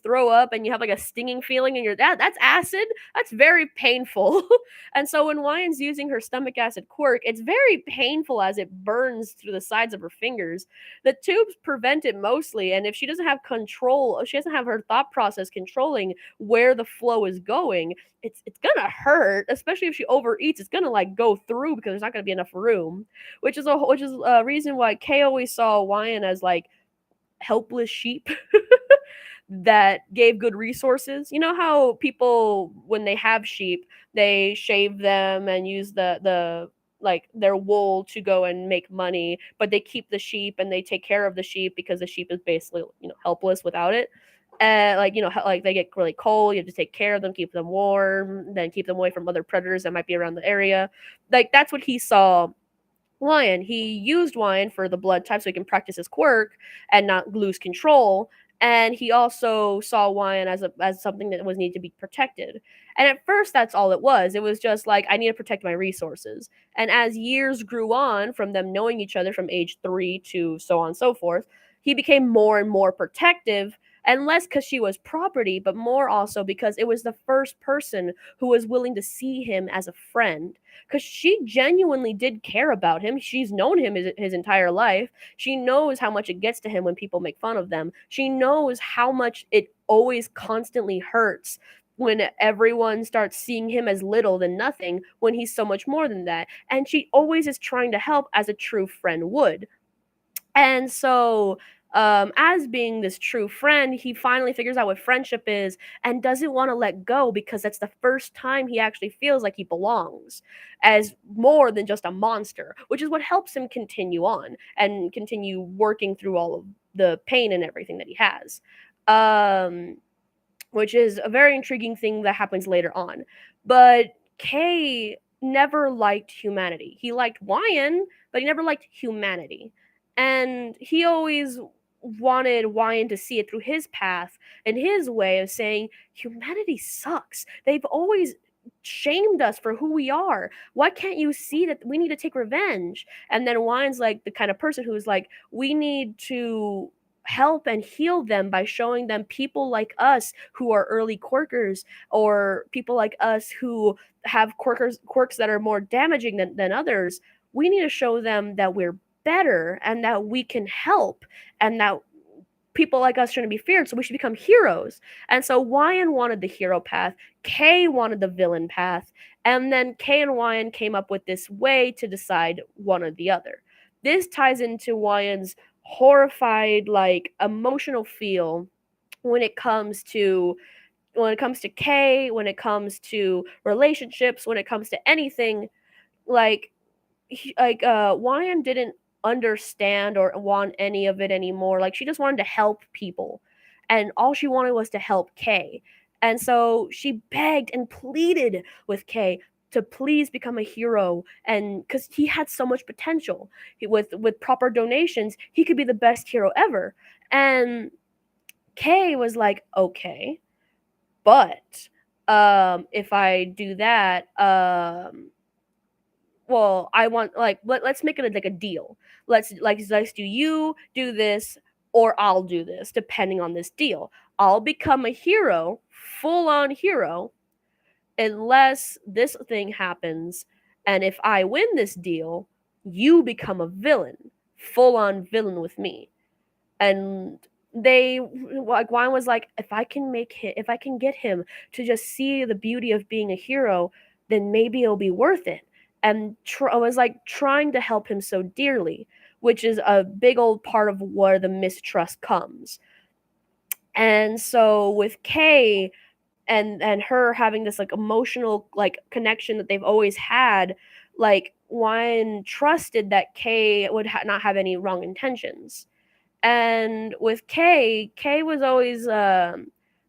throw up and you have like a stinging feeling in your that's acid. That's very painful. And so when Wayan's using her stomach acid quirk, it's very painful as it burns through the sides of her fingers. The tubes prevent it mostly, and if she doesn't have control, she doesn't have her thought process controlling where the flow is going, it's gonna hurt, especially if she overeats. It's gonna like go through because there's not gonna be enough room, which is a reason why Kay always saw Wyan as like helpless sheep that gave good resources. You know how people, when they have sheep, they shave them and use the like their wool to go and make money, but they keep the sheep and they take care of the sheep because the sheep is basically helpless without it. Like like they get really cold, you have to take care of them, keep them warm, then keep them away from other predators that might be around the area. Like that's what he saw Wyan. He used Wyan for the blood type so he can practice his quirk and not lose control. And he also saw Wyan as something that was needed to be protected. And at first, that's all it was. It was just like, I need to protect my resources. And as years grew on from them knowing each other from age 3 to so on and so forth, he became more and more protective, and less because she was property, but more also because it was the first person who was willing to see him as a friend, because she genuinely did care about him. She's known him his entire life. She knows how much it gets to him when people make fun of them. She knows how much it always constantly hurts when everyone starts seeing him as little than nothing when he's so much more than that. And she always is trying to help as a true friend would. And so, as being this true friend, he finally figures out what friendship is and doesn't want to let go, because that's the first time he actually feels like he belongs as more than just a monster, which is what helps him continue on and continue working through all of the pain and everything that he has. Um, which is a very intriguing thing that happens later on. But Kay never liked humanity. He liked Wyan, but he never liked humanity. And he always wanted Wyan to see it through his path and his way of saying, humanity sucks. They've always shamed us for who we are. Why can't you see that we need to take revenge? And then Wyan's like the kind of person who's like, we need to help and heal them by showing them people like us who are early quirkers, or people like us who have quirks that are more damaging than others. We need to show them that we're better and that we can help, and that people like us shouldn't be feared, so we should become heroes. And so Wyan wanted the hero path, Kay wanted the villain path, and then Kay and Wyan came up with this way to decide one or the other. This ties into Wyan's horrified, like, emotional feel when it comes to Kay, when it comes to relationships, when it comes to anything. Like, Wyan didn't understand or want any of it anymore. Like, she just wanted to help people, and all she wanted was to help Kay. And so she begged and pleaded with Kay to please become a hero, and because he had so much potential, with proper donations, he could be the best hero ever. And Kay was like, okay, but if I do that, well, I want, like, let's make it like a deal. Let's do, you do this or I'll do this, depending on this deal. I'll become a hero, full on hero, unless this thing happens, and if I win this deal, you become a villain, full on villain with me. And they, like, Wine was like, if I can get him to just see the beauty of being a hero, then maybe it'll be worth it. And I was like trying to help him so dearly, which is a big old part of where the mistrust comes. And so with Kay and her having this, like, emotional, like, connection that they've always had, like, Wine trusted that Kay would not have any wrong intentions. And with Kay was always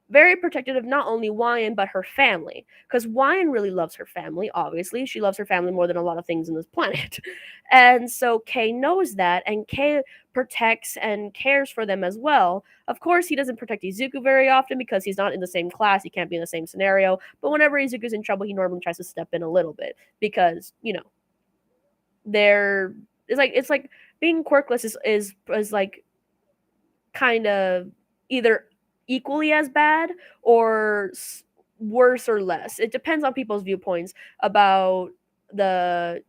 very protective of not only Wyan but her family, because Wyan really loves her family. Obviously, she loves her family more than a lot of things in this planet, and so Kay knows that, and Kay protects and cares for them as well. Of course, he doesn't protect Izuku very often because he's not in the same class. He can't be in the same scenario. But whenever Izuku's in trouble, he normally tries to step in a little bit because, they're it's like being quirkless is like kind of either equally as bad or worse or less. It depends on people's viewpoints about the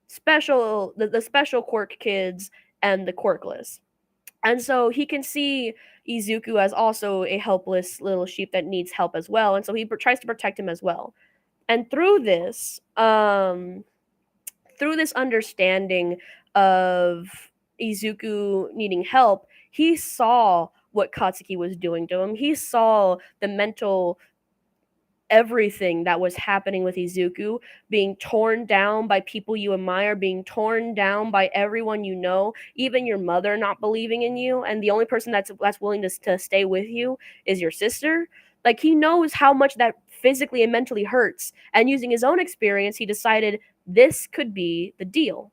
the special quirk kids and the quirkless. And so he can see Izuku as also a helpless little sheep that needs help as well, and so he tries to protect him as well. And through this understanding of Izuku needing help, he saw what Katsuki was doing to him. He saw the mental everything that was happening with Izuku, being torn down by people you admire, being torn down by everyone you know, even your mother not believing in you, and the only person that's willing to stay with you is your sister. Like, he knows how much that physically and mentally hurts, and using his own experience, he decided this could be the deal.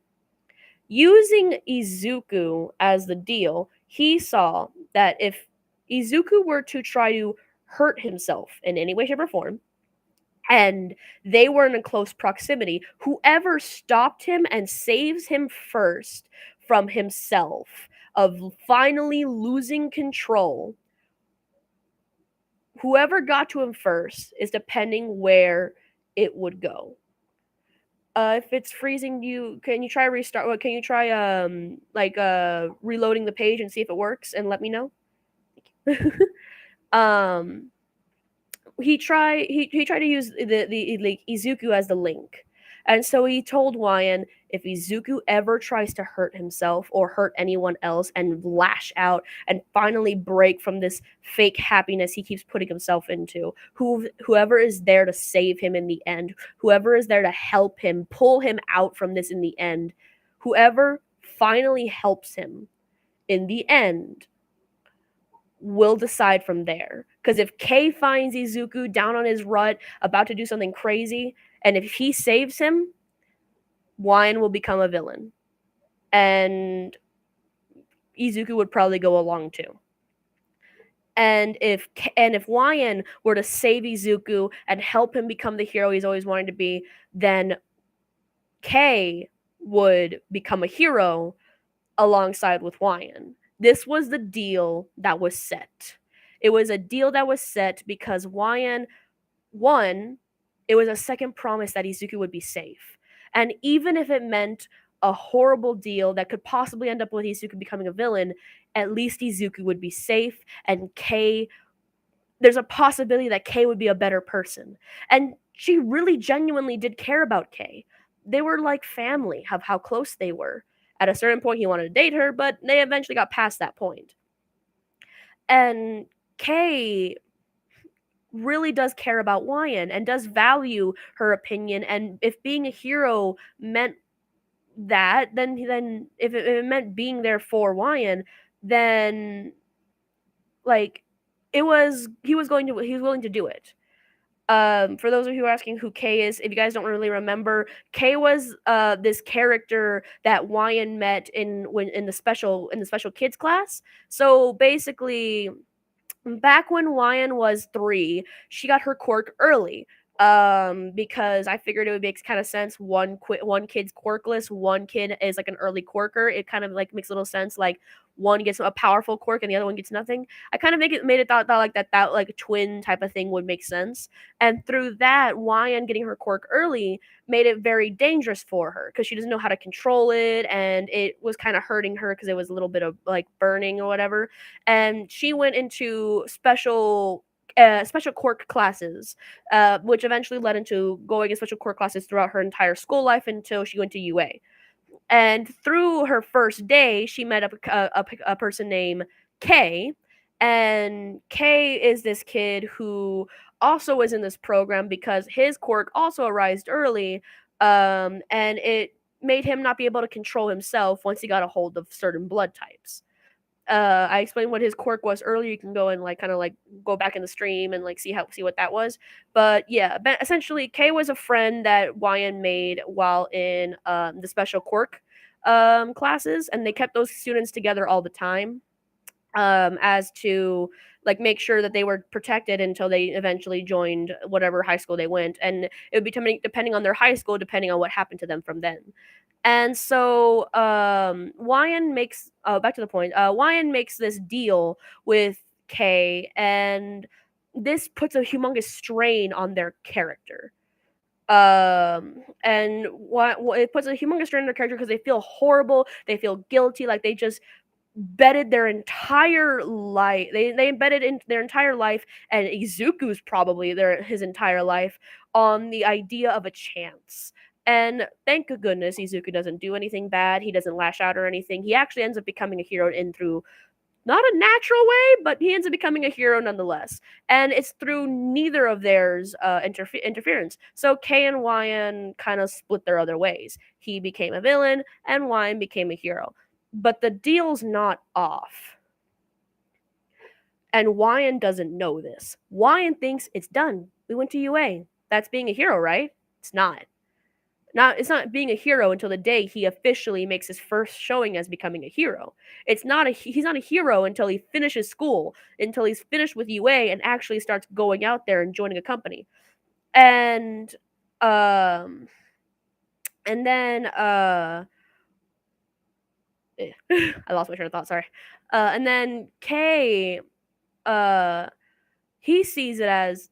Using Izuku as the deal, he saw that if Izuku were to try to hurt himself in any way, shape, or form, and they were in a close proximity, whoever stopped him and saves him first from himself, of finally losing control, whoever got to him first is depending where it would go. If it's freezing you, can you try restart? Can you try reloading the page and see if it works and let me know? um he tried to use the like Izuku as the link. And so he told Wyan, if Izuku ever tries to hurt himself or hurt anyone else and lash out and finally break from this fake happiness he keeps putting himself into, whoever is there to save him in the end, whoever is there to help him, pull him out from this in the end, whoever finally helps him in the end will decide from there. Because if Kay finds Izuku down on his rut, about to do something crazy, and if he saves him, Wyan will become a villain. And Izuku would probably go along too. And if Wyan were to save Izuku and help him become the hero he's always wanted to be, then Kay would become a hero alongside with Wyan. This was the deal that was set. It was a deal that was set because Wyan, one, it was a second promise that Izuku would be safe. And even if it meant a horrible deal that could possibly end up with Izuku becoming a villain, at least Izuku would be safe, and Kei, there's a possibility that Kei would be a better person. And she really genuinely did care about Kei. They were like family, of how close they were. At a certain point, he wanted to date her, but they eventually got past that point. And Kei really does care about Wyan and does value her opinion. And if being a hero meant that, then if it meant being there for Wyan, then like he was willing to do it. For those of you who are asking who Kei is, if you guys don't really remember, Kei was this character that Wyan met in the special kids class. So basically, back when Wyan was 3, she got her quirk early. Because I figured it would make kind of sense. One kid's quirkless, one kid is like an early quirker. It kind of like makes a little sense. Like one gets a powerful quirk and the other one gets nothing. I kind of made it thought like that like twin type of thing would make sense. And through that, Wyan getting her quirk early made it very dangerous for her because she doesn't know how to control it, and it was kind of hurting her because it was a little bit of like burning or whatever. And she went into special quirk classes, which eventually led into going in special quirk classes throughout her entire school life until she went to UA. And through her first day, she met a person named Kay. And Kay is this kid who also was in this program because his quirk also arose early, and it made him not be able to control himself once he got a hold of certain blood types. I explained what his quirk was earlier. You can go and like kind of like go back in the stream and like see what that was. But yeah, essentially, Kay was a friend that Wyan made while in the special quirk classes, and they kept those students together all the time, as to like make sure that they were protected until they eventually joined whatever high school they went, and it would be depending on their high school, depending on what happened to them from then. And so Wyan makes back to the point. Wyan makes this deal with Kay, and this puts a humongous strain on their character. And what it puts a humongous strain on their character because they feel horrible, they feel guilty, like they just betted their entire life. They embedded in their entire life, and Izuku's probably his entire life on the idea of a chance. And thank goodness Izuku doesn't do anything bad. He doesn't lash out or anything. He actually ends up becoming a hero in through not a natural way, but he ends up becoming a hero nonetheless. And it's through neither of theirs interference. So Kei and Wyan kind of split their other ways. He became a villain, and Wyan became a hero. But the deal's not off. And Wyan doesn't know this. Wyan thinks it's done. We went to UA. That's being a hero, right? It's not. It's not being a hero until the day he officially makes his first showing as becoming a hero. He's not a hero until he finishes school, until he's finished with UA and actually starts going out there and joining a company. And then I lost my train of thought, sorry. And then Kay, he sees it as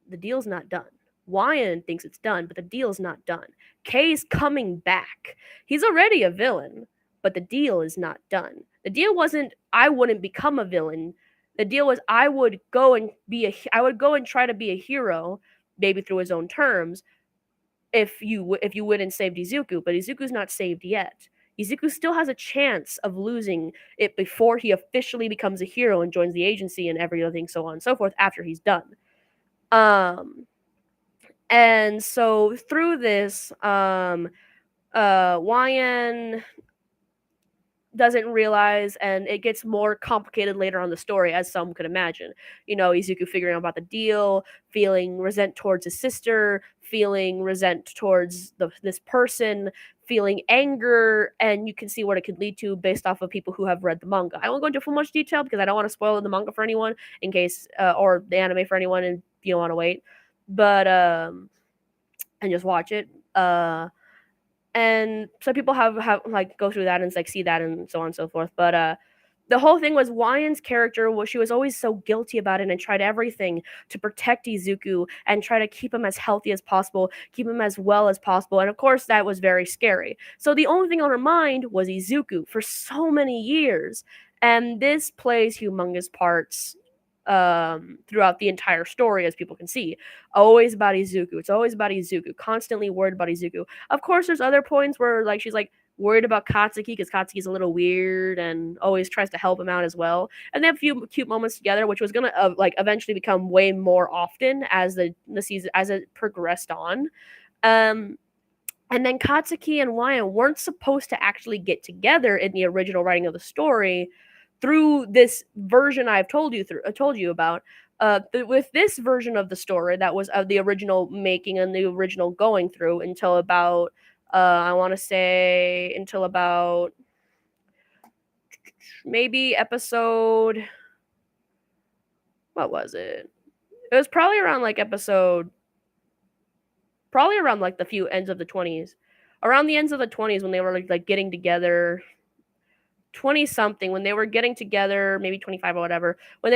the deal's not done. Wyan thinks it's done, but the deal's not done. Kay's coming back. He's already a villain, but the deal is not done. The deal wasn't I wouldn't become a villain. The deal was I would go and try to be a hero, maybe through his own terms, if you wouldn't save Izuku, but Izuku's not saved yet. Izuku still has a chance of losing it before he officially becomes a hero and joins the agency and everything, so on and so forth, after he's done. And so through this, Wyan doesn't realize, and it gets more complicated later on the story, as some could imagine. Izuku figuring out about the deal, feeling resent towards his sister, feeling resent towards this person, feeling anger, and you can see what it could lead to based off of people who have read the manga. I won't go into too much detail because I don't want to spoil the manga for anyone in case, or the anime for anyone, and you don't want to wait. But and just watch it. And some people have like go through that and like see that and so on and so forth. But The whole thing was Wyan's character was she was always so guilty about it and tried everything to protect Izuku and try to keep him as healthy as possible, keep him as well as possible. And of course that was very scary. So the only thing on her mind was Izuku for so many years. And this plays humongous parts throughout the entire story, as people can see. Always about Izuku. It's always about Izuku. Constantly worried about Izuku. Of course, there's other points where like she's like worried about Katsuki because Katsuki's a little weird and always tries to help him out as well. And they have a few cute moments together, which was gonna like eventually become way more often as the season as it progressed on. Um, and then Katsuki and Wyan weren't supposed to actually get together in the original writing of the story through this version told you about. With this version of the story that was of the original making and the original going through until about I want to say until about maybe episode what was it? It was probably around like episode probably around like the few ends of the 20s. Around the ends of the 20s when they were like getting together 20 something when they were getting together, maybe 25 or whatever, when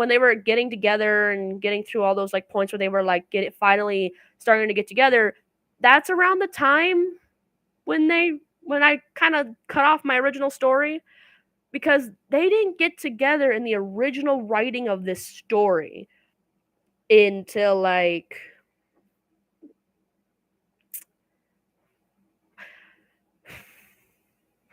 they were getting together and getting through all those like points where they were like finally starting to get together. That's around the time when I kind of cut off my original story because they didn't get together in the original writing of this story until like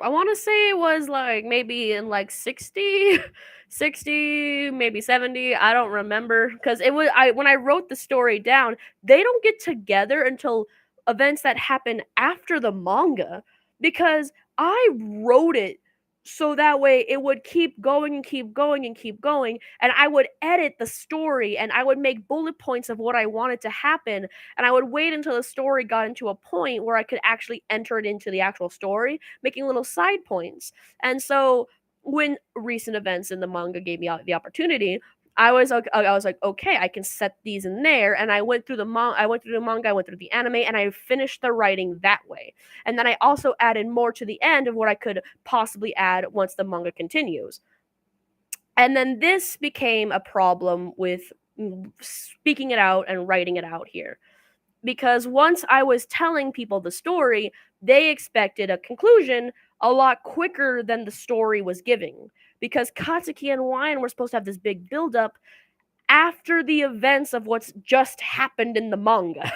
I want to say it was like maybe in like 60, 60, maybe 70. I don't remember because it was I when I wrote the story down, they don't get together until events that happen after the manga because I wrote it so that way it would keep going and keep going and keep going and I would edit the story and I would make bullet points of what I wanted to happen and I would wait until the story got into a point where I could actually enter it into the actual story making little side points. And so when recent events in the manga gave me the opportunity, I was like, okay, I can set these in there. And I went through the I went through the manga, I went through the anime, and I finished the writing that way. And then I also added more to the end of what I could possibly add once the manga continues. And then this became a problem with speaking it out and writing it out here because once I was telling people the story, they expected a conclusion a lot quicker than the story was giving. Because Katsuki and Wine were supposed to have this big buildup after the events of what's just happened in the manga.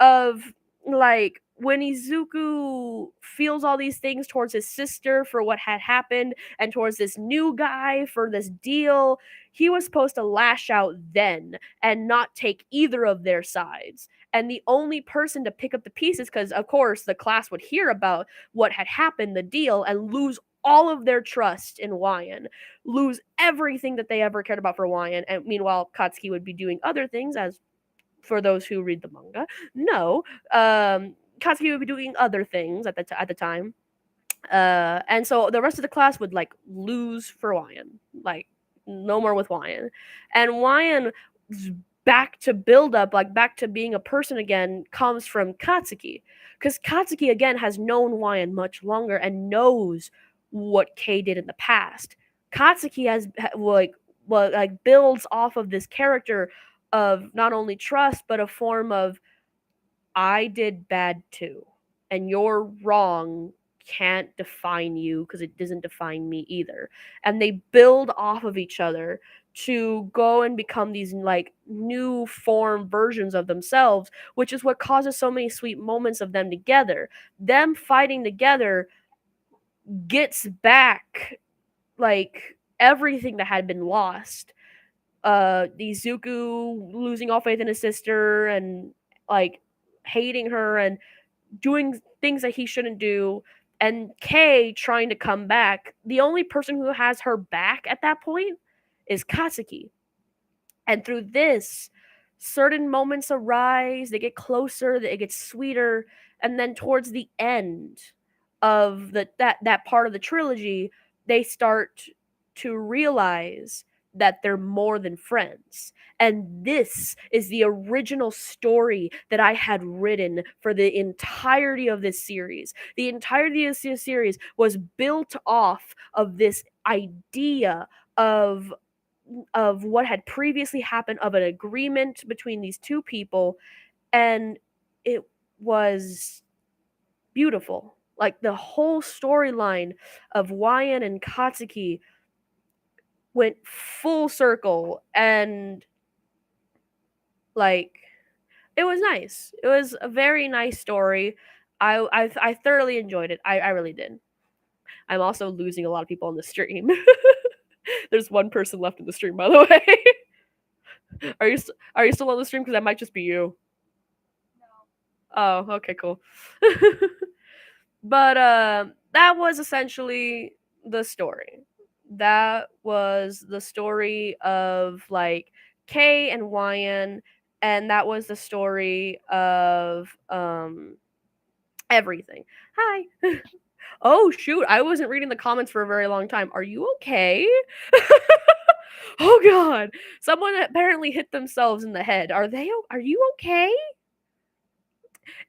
Of like when Izuku feels all these things towards his sister for what had happened and towards this new guy for this deal, he was supposed to lash out then and not take either of their sides. And the only person to pick up the pieces, because of course the class would hear about what had happened, the deal, and lose all of their trust in Wyan, lose everything that they ever cared about for Wyan. And meanwhile, Katsuki would be doing other things as for those who read the manga, no, Katsuki would be doing other things at at the time, and so the rest of the class would like lose for Wyan, like no more with Wyan, and Wyan's back to build up, like back to being a person again, comes from Katsuki, because Katsuki again has known Wyan much longer and knows what Kei did in the past. Katsuki has like builds off of this character of not only trust but a form of I did bad too and you're wrong can't define you because it doesn't define me either. And they build off of each other to go and become these like new form versions of themselves, which is what causes so many sweet moments of them together. Them fighting together gets back like everything that had been lost. Izuku losing all faith in his sister and like hating her and doing things that he shouldn't do, and Kei trying to come back. The only person who has her back at that point is Katsuki. And through this, certain moments arise, they get closer, it gets sweeter, and then towards the end of that part of the trilogy, they start to realize that they're more than friends. And this is the original story that I had written for the entirety of this series. The entirety of this series was built off of this idea of what had previously happened, of an agreement between these two people, and it was beautiful. Like the whole storyline of Wyan and Katsuki went full circle, and like it was nice. It was a very nice story. I thoroughly enjoyed it. I really did. I'm also losing a lot of people on the stream. There's one person left in the stream, by the way. Are you still on the stream? Because that might just be you. Oh, okay, cool. But that was essentially the story. That was the story of like Kay and Wyan, and that was the story of everything. Hi. Oh shoot, I wasn't reading the comments for a very long time. Are you okay? Oh god. Someone apparently hit themselves in the head. Are you okay?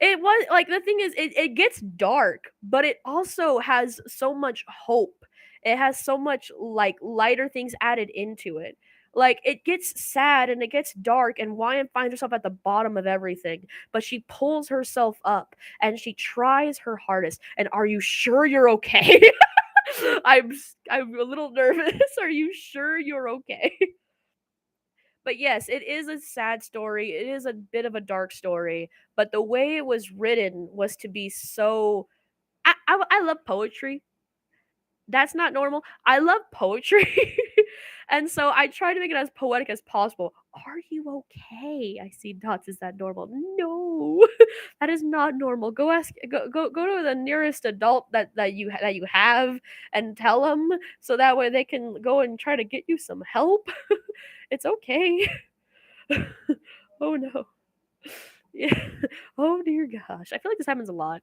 It was like the thing is it gets dark, but it also has so much hope. It has so much like lighter things added into it. Like it gets sad and it gets dark, and Wyan finds herself at the bottom of everything, but she pulls herself up and she tries her hardest. And are you sure you're okay? I'm a little nervous. Are you sure you're okay? But yes, it is a sad story. It is a bit of a dark story, but the way it was written was to be so. I love poetry. That's not normal. I love poetry. And so I try to make it as poetic as possible. Are you okay? I see dots. Is that normal? No, that is not normal. Go ask. Go to the nearest adult that you have and tell them, so that way they can go and try to get you some help. It's okay. Oh no. Yeah. Oh dear gosh. I feel like this happens a lot.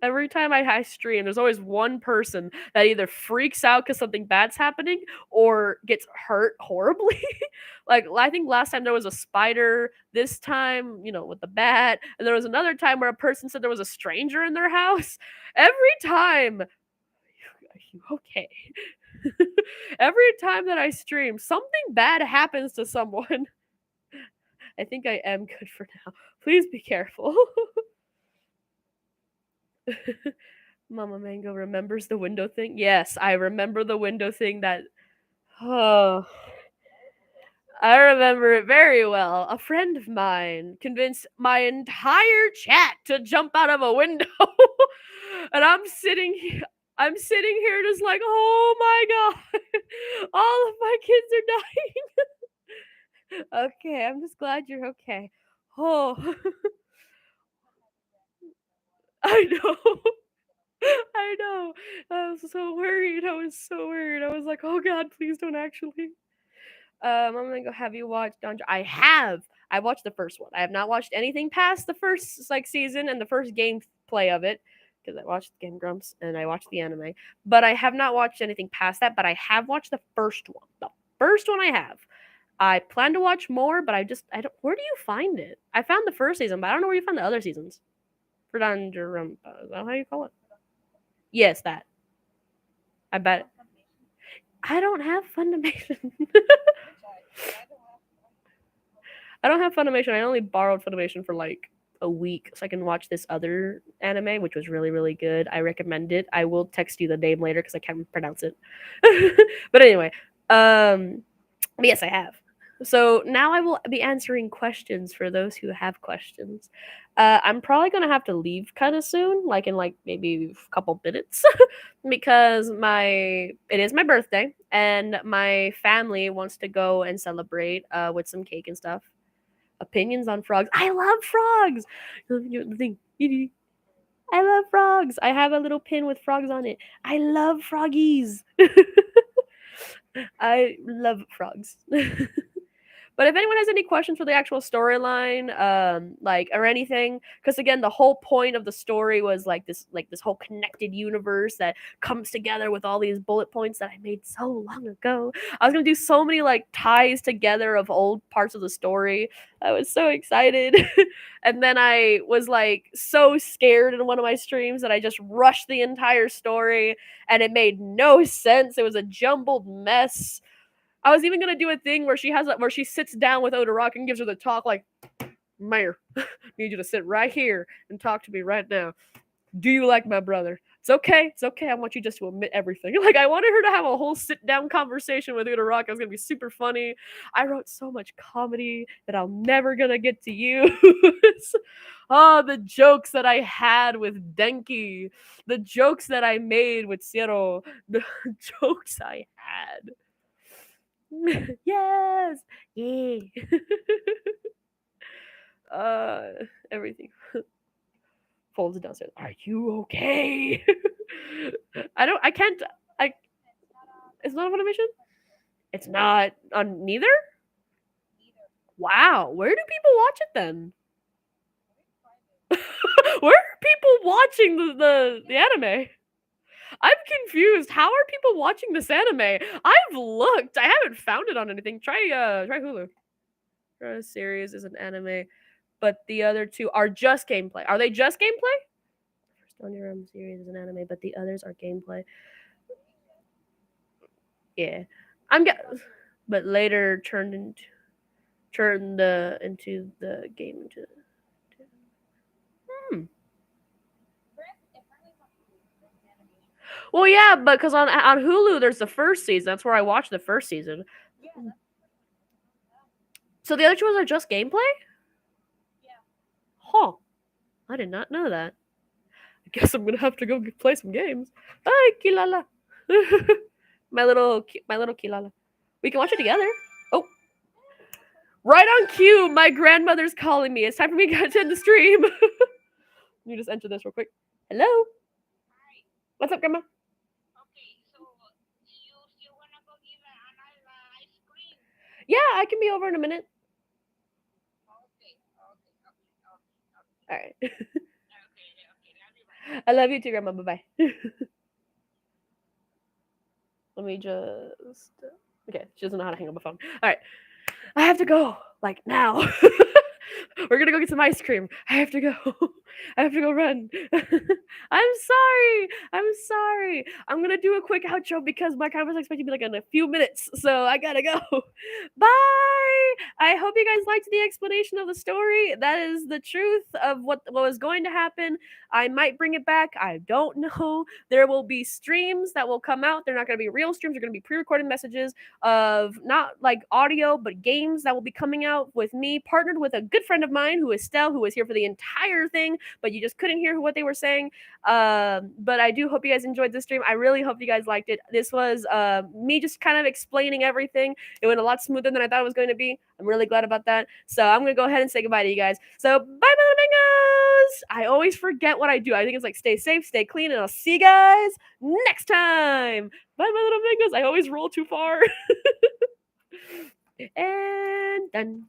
Every time I stream, there's always one person that either freaks out because something bad's happening or gets hurt horribly. Like, I think last time there was a spider, this time, with the bat, and there was another time where a person said there was a stranger in their house. Every time, are you okay? Every time that I stream, something bad happens to someone. I think I am good for now. Please be careful. Mama Mango remembers the window thing. Yes, I remember the window thing that. Oh, I remember it very well. A friend of mine convinced my entire chat to jump out of a window. And I'm sitting here just like, "Oh my god. All of my kids are dying." Okay, I'm just glad you're okay. Oh, I know. I know. I was so worried. I was so worried. I was like, "Oh god, please don't actually." I'm gonna go. Have you watched Dungeon? I have. I watched the first one. I have not watched anything past the first season and the first gameplay of it, because I watched Game Grumps and I watched the anime. But I have not watched anything past that. But I have watched the first one. The first one I have. I plan to watch more, but I don't. Where do you find it? I found the first season, but I don't know where you found the other seasons. For Dungeon, is that how you call it? Yes, that. I bet. I don't have Funimation. I don't have Funimation. I only borrowed Funimation for like a week so I can watch this other anime, which was really, really good. I recommend it. I will text you the name later because I can't pronounce it. But anyway, but yes, I have. So now I will be answering questions for those who have questions. I'm probably gonna have to leave kind of soon, like in like maybe a couple minutes, because it is my birthday and my family wants to go and celebrate with some cake and stuff. Opinions on frogs. I love frogs. The thing. I love frogs. I have a little pin with frogs on it. I love froggies. I love frogs. But if anyone has any questions for the actual storyline, like or anything, because again, the whole point of the story was like this whole connected universe that comes together with all these bullet points that I made so long ago. I was gonna do so many like ties together of old parts of the story. I was so excited. And then I was like so scared in one of my streams that I just rushed the entire story and it made no sense. It was a jumbled mess. I was even gonna do a thing where where she sits down with Oda Rock and gives her the talk like, Mayor, need you to sit right here and talk to me right now. Do you like my brother? It's okay. It's okay. I want you just to admit everything. Like I wanted her to have a whole sit down conversation with Uda Rock. It was gonna be super funny. I wrote so much comedy that I'm never gonna get to use. Oh, the jokes that I had with Denki, the jokes that I made with Ciro, the jokes I had. Yes, yeah. Everything folds downstairs. Are you okay? I can't. I. It's not on Funimation. It's not on neither. Wow, where do people watch it then? Where are people watching the anime? I'm confused. How are people watching this anime? I've looked. I haven't found it on anything. Try Hulu. Series is an anime, but the other two are just gameplay. Are they just gameplay? First on your own series is an anime, but the others are gameplay. Yeah, but later turned into the game into. Hmm. Well, yeah, but because on Hulu there's the first season. That's where I watched the first season. So the other two are just gameplay? Huh. I did not know that. I guess I'm gonna have to go play some games. Hi, Kilala. my little Kilala. We can watch it together. Oh. Right on cue, my grandmother's calling me. It's time for me to attend the stream. Let me just enter this real quick. Hello? Hi. What's up, Grandma? Okay, so you still wanna go give another ice cream? Yeah, I can be over in a minute. All right. I love you too, Grandma. Bye bye. Let me just. Okay, she doesn't know how to hang up a phone. All right, I have to go like now. We're gonna go get some ice cream. I have to go. I have to go run. I'm sorry. I'm sorry. I'm gonna do a quick outro because my conference is expected to be like in a few minutes, so I gotta go. Bye. I hope you guys liked the explanation of the story. That is the truth of what was going to happen. I might bring it back. I don't know. There will be streams that will come out. They're not gonna be real streams. They're gonna be pre-recorded messages of not like audio, but games that will be coming out with me, partnered with a good friend of mine who is Stell, who was here for the entire thing, but you just couldn't hear what they were saying. But I do hope you guys enjoyed this stream. I really hope you guys liked it. This was me just kind of explaining everything. It went a lot smoother than I thought it was going to be. I'm really glad about that. So I'm going to go ahead and say goodbye to you guys. So bye, my little mangoes. I always forget what I do. I think it's like stay safe, stay clean, and I'll see you guys next time. Bye, my little mangoes. I always roll too far. And done.